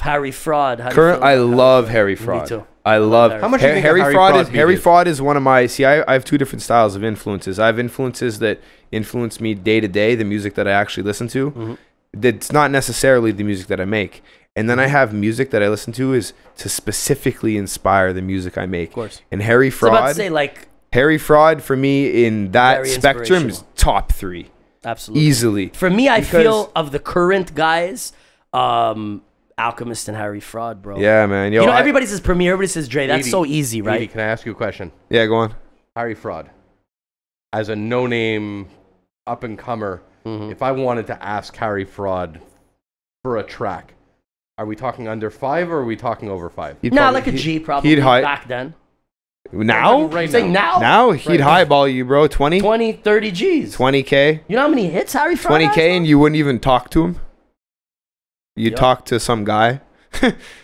Harry Fraud. I love Harry Fraud. Me too. I love how much Harry Fraud. Harry Fraud is one of my. See, I have 2 different styles of influences. I have influences that influence me day to day, the music that I actually listen to. That's not necessarily the music that I make. And then I have music that I listen to is to specifically inspire the music I make. Of course. And Harry Fraud. I was about to say, Harry Fraud for me in that spectrum is top 3. Absolutely. Easily. For me, I feel of the current guys, Alchemist and Harry Fraud, bro. Yeah, man. Yo, everybody says Premier, everybody says Dre. That's so easy, right? Edie, can I ask you a question? Yeah, go on. Harry Fraud, as a no-name up-and-comer, if I wanted to ask Harry Fraud for a track, are we talking under 5 or are we talking over 5? Like a G probably back then. Now? Now he'd highball you, bro. 20? 20, 30 Gs. 20K. You know how many hits Harry Fraud 20K and you wouldn't even talk to him? You'd talk to some guy.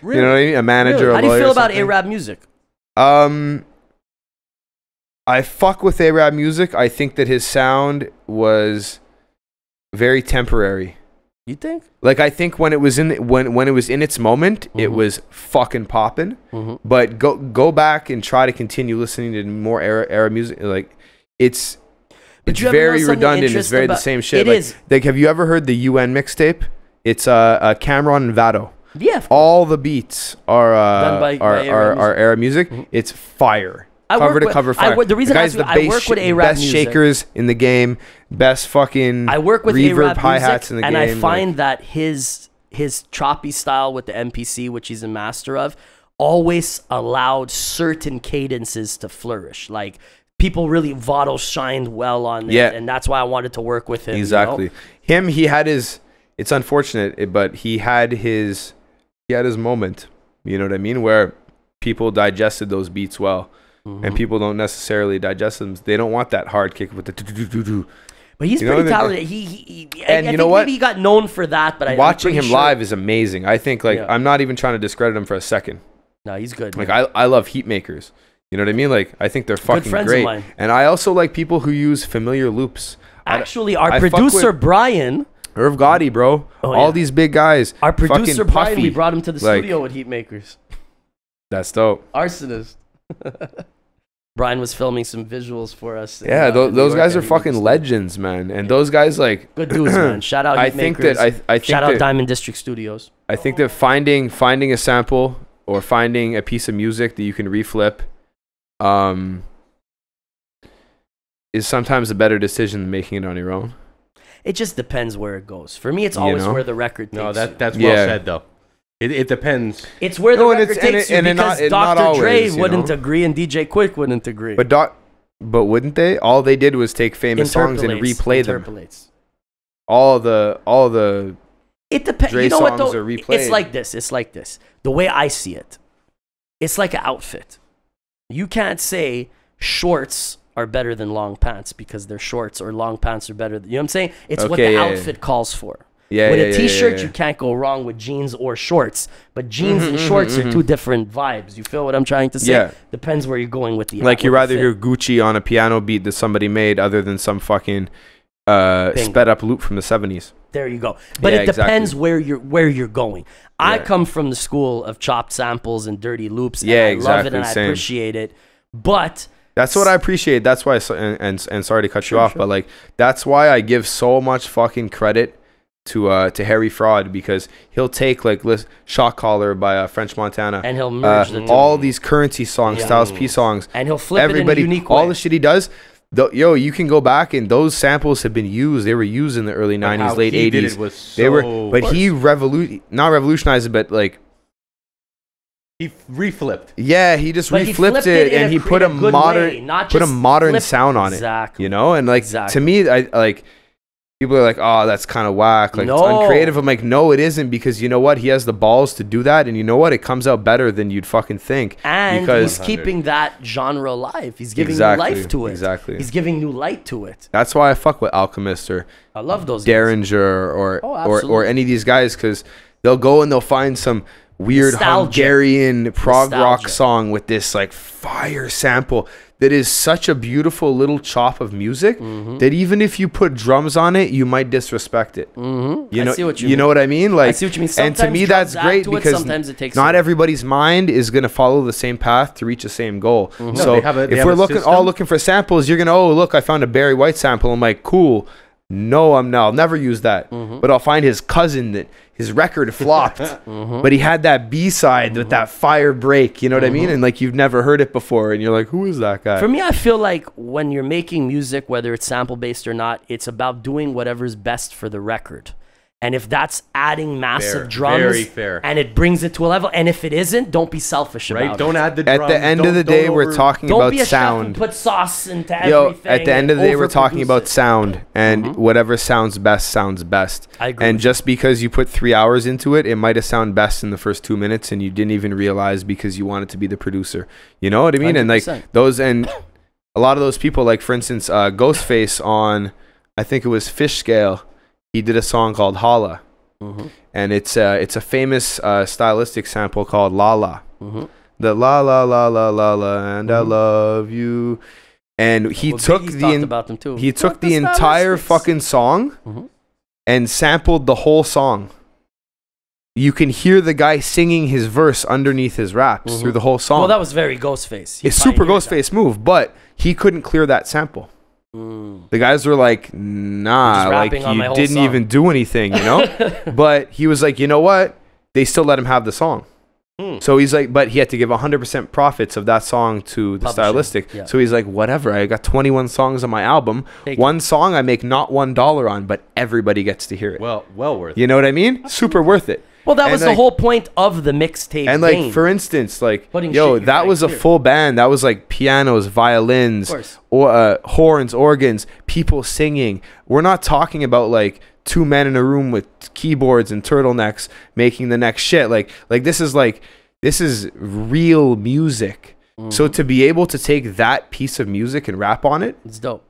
Really? You know what I mean? A manager, really? A lawyer. How do you feel about A-Rap music? I fuck with A-Rap music. I think that his sound was very temporary. You think? I think when it was in its moment, it was fucking popping. But go back and try to continue listening to more era music. It's very redundant. It's very the same shit. It is. Have you ever heard the UN mixtape? It's Cameron and Vado. Yeah. All the beats are done by era music. It's fire. Cover to cover fire. The reason I work with A-Rap best shakers in the game, best fucking I work with reverb hi-hats in the game. And I find that his choppy style with the MPC, which he's a master of, always allowed certain cadences to flourish. people really Votto shined well on it, and that's why I wanted to work with him. Exactly. You know? He had his. It's unfortunate, but he had his moment. You know what I mean? Where people digested those beats well, and people don't necessarily digest them. They don't want that hard kick with the. But he's pretty talented. And you know what? Maybe he got known for that. But watching him live is amazing. I think I'm not even trying to discredit him for a second. No, he's good. Like I love heat makers. You know what I mean? Like I think they're fucking friends great. of mine. And I also like people who use familiar loops. Actually, our producer Brian. Irv Gotti, bro. All these big guys. Our producer Brian, Puffy. we brought him to the studio with heat makers. That's dope. Arsonist. Brian was filming some visuals for us. Yeah, those guys are fucking legends, man. And those guys, like, good dudes, man. Shout out Heat Makers. I think shout out Diamond District Studios. I think that finding a sample or finding a piece of music that you can reflip is sometimes a better decision than making it on your own. It just depends where it goes. For me, it's always where the record takes that's well said, though. It depends. It's where the record takes you because Dr. Dre wouldn't agree and DJ Quick wouldn't agree. But wouldn't they? All they did was take famous songs and replay them. All the it depends. Dre you know what songs though? are replayed. It's like this. The way I see it, it's like an outfit. You can't say shorts are better than long pants because they're shorts, or long pants are better. You know what I'm saying? It's what the outfit calls for. With a t-shirt, you can't go wrong with jeans or shorts. But jeans and shorts are two different vibes. You feel what I'm trying to say? Yeah. Depends where you're going with the. Like you rather hear Gucci on a piano beat that somebody made other than some fucking sped up loop from the 70s. There you go. But it depends where you're going. I come from the school of chopped samples and dirty loops. And I love it and I appreciate it. But that's what I appreciate. That's why and sorry to cut you off, but like that's why I give so much fucking credit to Harry Fraud, because he'll take like Shot Caller by French Montana and he'll merge all these Currency songs, Styles P songs, and he'll flip it in a unique way. All the shit he does. You can go back and those samples have been used. They were used in the early 90s, late 80s. He not revolutionized it, but like he reflipped. Yeah, he just reflipped it and he put a modern sound on it. You know, and like to me, I like. People are like, oh, that's kind of whack. Like, it's uncreative. I'm like, no, it isn't, because you know what? He has the balls to do that. And you know what? It comes out better than you'd fucking think. And he's keeping that genre alive. He's giving new life to it. Exactly. He's giving new light to it. That's why I fuck with Alchemist or I love those Derringer or any of these guys, because they'll go and they'll find some weird Hungarian prog rock song with this like fire sample that is such a beautiful little chop of music that even if you put drums on it, you might disrespect it. You know what I mean? Like, I see what you mean. And to me, that's great because not everybody's mind is going to follow the same path to reach the same goal. So if we're looking for samples, you're going to, look, I found a Barry White sample. I'm like, cool. No, I'll never use that. But I'll find his cousin that his record flopped, but he had that B-side with that fire break, you know what I mean? And like you've never heard it before, and you're like, who is that guy? For me, I feel like when you're making music, whether it's sample-based or not, it's about doing whatever's best for the record. And if that's adding massive drums and it brings it to a level, and if it isn't, don't be selfish about it. Don't add the drums. At the end of the day, we're talking about sound. Don't be a chef and put sauce into everything. At the end of the day, we're talking about sound, and whatever sounds best. I agree. And just because you put 3 hours into it, it might have sounded best in the first 2 minutes, and you didn't even realize because you wanted to be the producer. You know what I mean? 100%. And like those, and a lot of those people, like for instance, Ghostface on, I think it was Fish Scale. He did a song called Holla, and it's a famous stylistic sample called La La. The La La La La La La and I love you. And he took the entire fucking song and sampled the whole song. You can hear the guy singing his verse underneath his raps through the whole song. Well, that was very Ghostface. It's super Ghostface move, but he couldn't clear that sample. The guys were like, nah, like you didn't even do anything, you know? But he was like, you know what? They still let him have the song. So he's like, but he had to give 100% profits of that song to the stylistic. So he's like, whatever, I got 21 songs on my album. One song I make not $1 on, but everybody gets to hear it. Well worth it. You know what I mean? Super worth it. Well, that was like, the whole point of the mixtape. And like, for instance, like, yo, that was a full band. That was like pianos, violins, or horns, organs, people singing. We're not talking about like 2 men in a room with keyboards and turtlenecks making the next shit. Like this is real music. So to be able to take that piece of music and rap on it, it's dope.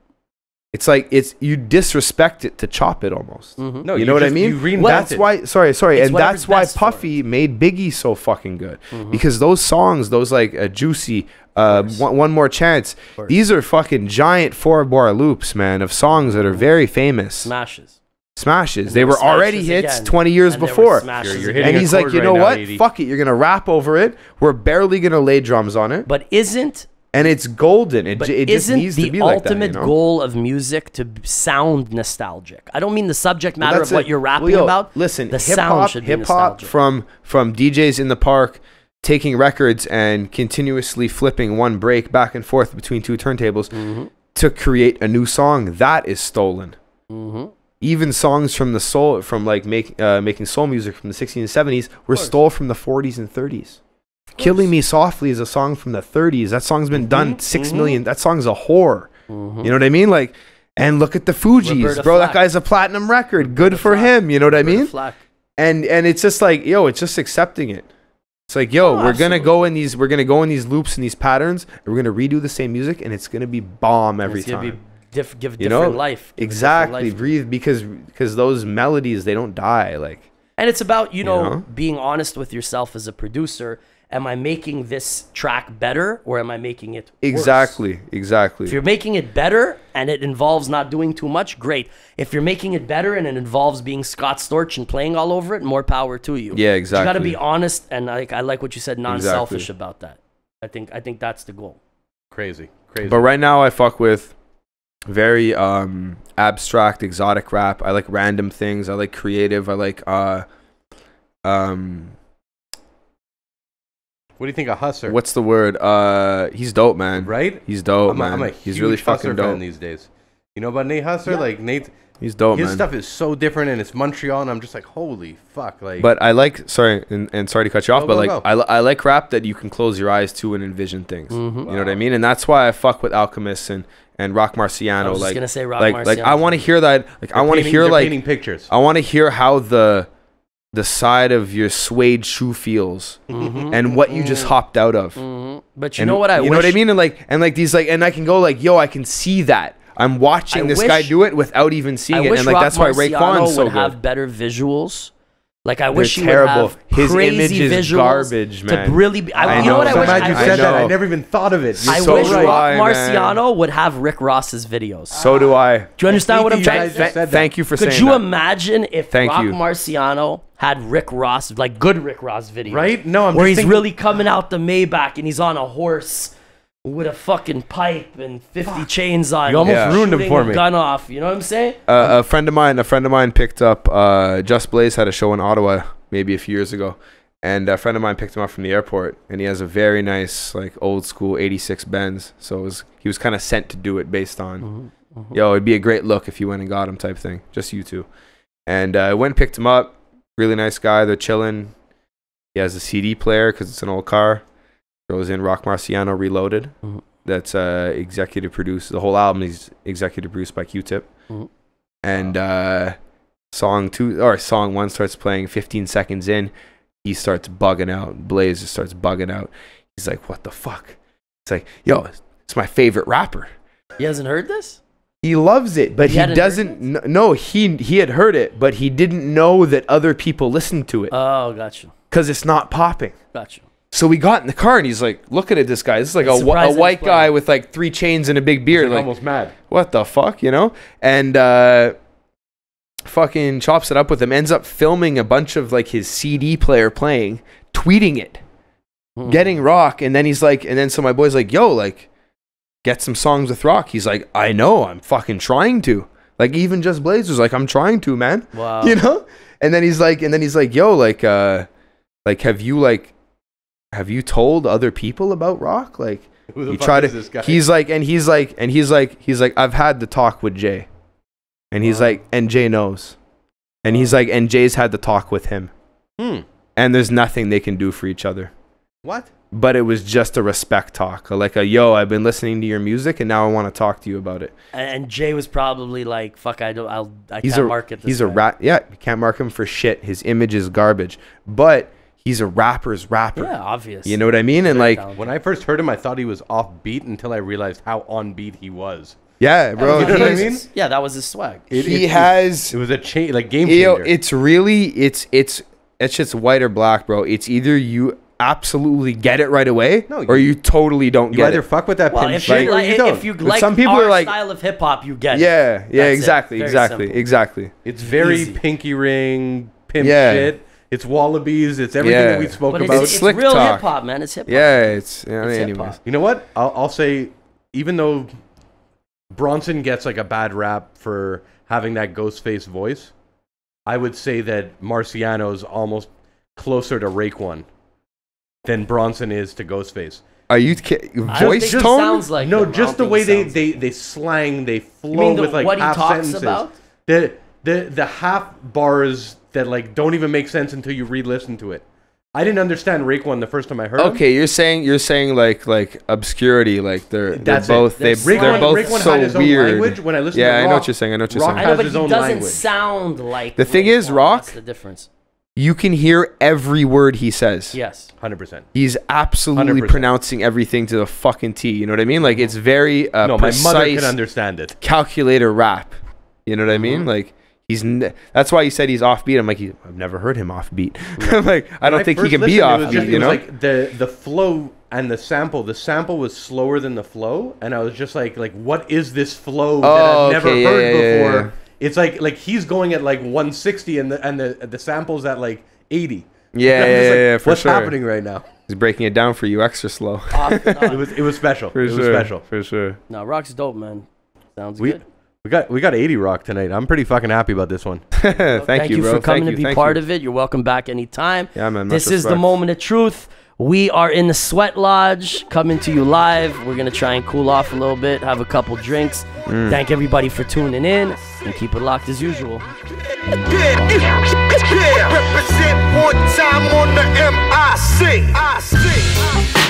It's like you disrespect it to chop it almost. No, you know what I mean? That's why. Sorry, and that's why Puffy made Biggie so fucking good, because those songs, those like Juicy, one More Chance, these are fucking giant 4-bar loops, man, of songs that are very famous. Smashes. They were already hits 20 years before. And he's like, you know what? Fuck it. You're gonna rap over it. We're barely gonna lay drums on it. But isn't And it's golden. It just needs to be like that. Isn't the ultimate goal of music to sound nostalgic? I don't mean the subject matter of what you're rapping about. Listen, the sound should be nostalgic. From DJs in the park taking records and continuously flipping one break back and forth between 2 turntables to create a new song, that is stolen. Even songs from the soul, from like making soul music from the 60s and 70s, were stole from the 40s and 30s. Killing Me Softly is a song from the 30s. That song's been done 6 million. That song's a whore. You know what I mean? Like, and look at the Fugees, bro. That guy's a platinum record. Good for him. You know what I mean? And it's just like, yo, it's just accepting it. It's like, yo, we're gonna go in these loops and these patterns, and we're gonna redo the same music, and it's gonna be bomb every time. Give different life. Exactly. Breathe, because those melodies, they don't die. Like, and it's about you know being honest with yourself as a producer. Am I making this track better, or am I making it worse? Exactly. If you're making it better and it involves not doing too much, great. If you're making it better and it involves being Scott Storch and playing all over it, more power to you. Yeah, exactly. You got to be honest, and I like what you said, non-selfish about that. I think that's the goal. Crazy. But right now I fuck with very abstract, exotic rap. I like random things. I like creative. I like what do you think of Hustler? What's the word? He's dope, man. Right? He's dope, man. I'm a he's really fucking dope fan these days. You know about Nate Hustler? Yeah. Like Nate, he's dope, man. His stuff is so different, and it's Montreal, and I'm just like, holy fuck, like. But I like, sorry, and sorry to cut you off, but like, I like rap that you can close your eyes to and envision things. You know what I mean? And that's why I fuck with Alchemist and Rock Marciano. I was just gonna say Rock Marciano. Like I want to hear that. Like I want to hear like painting pictures. I want to hear how the side of your suede shoe feels and what you just hopped out of. But you know what I wish? You know what I mean? And like these like, and I can go like, yo, I can see that. I'm watching this guy do it without even seeing it. And like, that's why Raekwon's so good. Would have better visuals. Like I wish he would have his crazy image is visuals garbage, man. To really be, you know what I wish? I'm glad you said that. I never even thought of it. I wish Rock Marciano would have Rick Ross's videos. So do I. Do you understand what I'm trying to say? Thank you for saying that. Could you imagine if Rock Marciano had Rick Ross, like good Rick Ross videos? Right? No, I'm where he's really coming out the Maybach and he's on a horse with a fucking pipe and 50 chains on. You almost ruined him for me. Gun off. You know what I'm saying? A friend of mine picked up. Just Blaze had a show in Ottawa maybe a few years ago, and a friend of mine picked him up from the airport, and he has a very nice like old school '86 Benz. So he was kind of sent to do it based on, yo, it'd be a great look if you went and got him type thing. Just you two. And I went and picked him up. Really nice guy. They're chilling. He has a CD player because it's an old car. Throws in Rock Marciano Reloaded. That's executive produced. The whole album is executive produced by Q-Tip. And song 1 starts playing. 15 seconds in, he starts bugging out. Blaze just starts bugging out. He's like, what the fuck? It's like, yo, it's my favorite rapper. He hasn't heard this? He loves it, but he doesn't. No, he had heard it, but he didn't know that other people listened to it. Oh, gotcha. Because it's not popping. Gotcha. So we got in the car and he's like, look at this guy. This is like a white guy with like 3 chains and a big beard. Like almost mad. What the fuck, you know? And fucking chops it up with him. Ends up filming a bunch of like his CD player playing, tweeting it, getting Rock. And then he's like, so my boy's like, yo, like, get some songs with Rock. He's like, I know, I'm fucking trying to. Like even Just Blaze was like, I'm trying to, man. Wow. You know? And then he's like, yo, like have you told other people about Rock? Like, who the fuck is this guy? He's like, I've had the talk with Jay. And he's like, and Jay knows. And he's like, and Jay's had the talk with him. And there's nothing they can do for each other. What? But it was just a respect talk, like a yo, I've been listening to your music and now I want to talk to you about it. And Jay was probably like, "Fuck, I can't market this." He's a rat. Yeah, you can't mark him for shit. His image is garbage. But he's a rapper's rapper. Yeah, obvious. You know what I mean? And like when I first heard him, I thought he was off beat until I realized how on beat he was. Yeah, bro. You know what I mean? Yeah, that was his swag. It was a game changer. It's really it's just white or black, bro. It's either you absolutely get it right away, or you totally don't get it. You either fuck with that pimp shit or you don't. If you like some people are like style of hip hop, you get it. Yeah, exactly. It's very pinky ring pimp shit. It's wallabies. It's everything that we spoke about. It's real hip hop, man. It's hip hop. Yeah, it's anyways. You know what? I'll say, even though Bronson gets like a bad rap for having that Ghostface voice, I would say that Marciano's almost closer to Raekwon than Bronson is to Ghostface. Are you voice tone? Sounds like no, just the way they slang, they flow with like half sentences. About? The half bars that like don't even make sense until you re-listen to it. I didn't understand Raekwon the first time I heard him. Okay, you're saying like obscurity, like they're both Raekwon so had his own weird. Language. When I listen to Rock, I know what you're saying. Rock I know, but he doesn't language. sound like. The thing is, Rock. That's the difference. You can hear every word he says. Yes. 100%. He's absolutely 100%. pronouncing everything to the fucking T. You know what I mean? Like, it's very no, precise, my mother can understand it. Calculator rap. You know what I mean? Like, that's why he said he's offbeat. I'm like, I've never heard him offbeat. I'm like, I don't think he can be offbeat, you know? It was like the flow and the sample. The sample was slower than the flow. And I was just like what is this flow that I've never heard before? Yeah. It's like he's going at like 160 and the sample's at like 80. Yeah, for what's sure. What's happening right now? He's breaking it down for you extra slow. It was special. For sure. No, Rock's dope, man. Sounds good. We got 80 Rock tonight. I'm pretty fucking happy about this one. Thank you, bro. For coming to be part of it. You're welcome back anytime. Yeah, man. This is the moment of truth. We are in the Sweat Lodge, coming to you live. We're going to try and cool off a little bit, have a couple drinks. Thank everybody for tuning in, and keep it locked as usual. Represent one time on the M.O.T.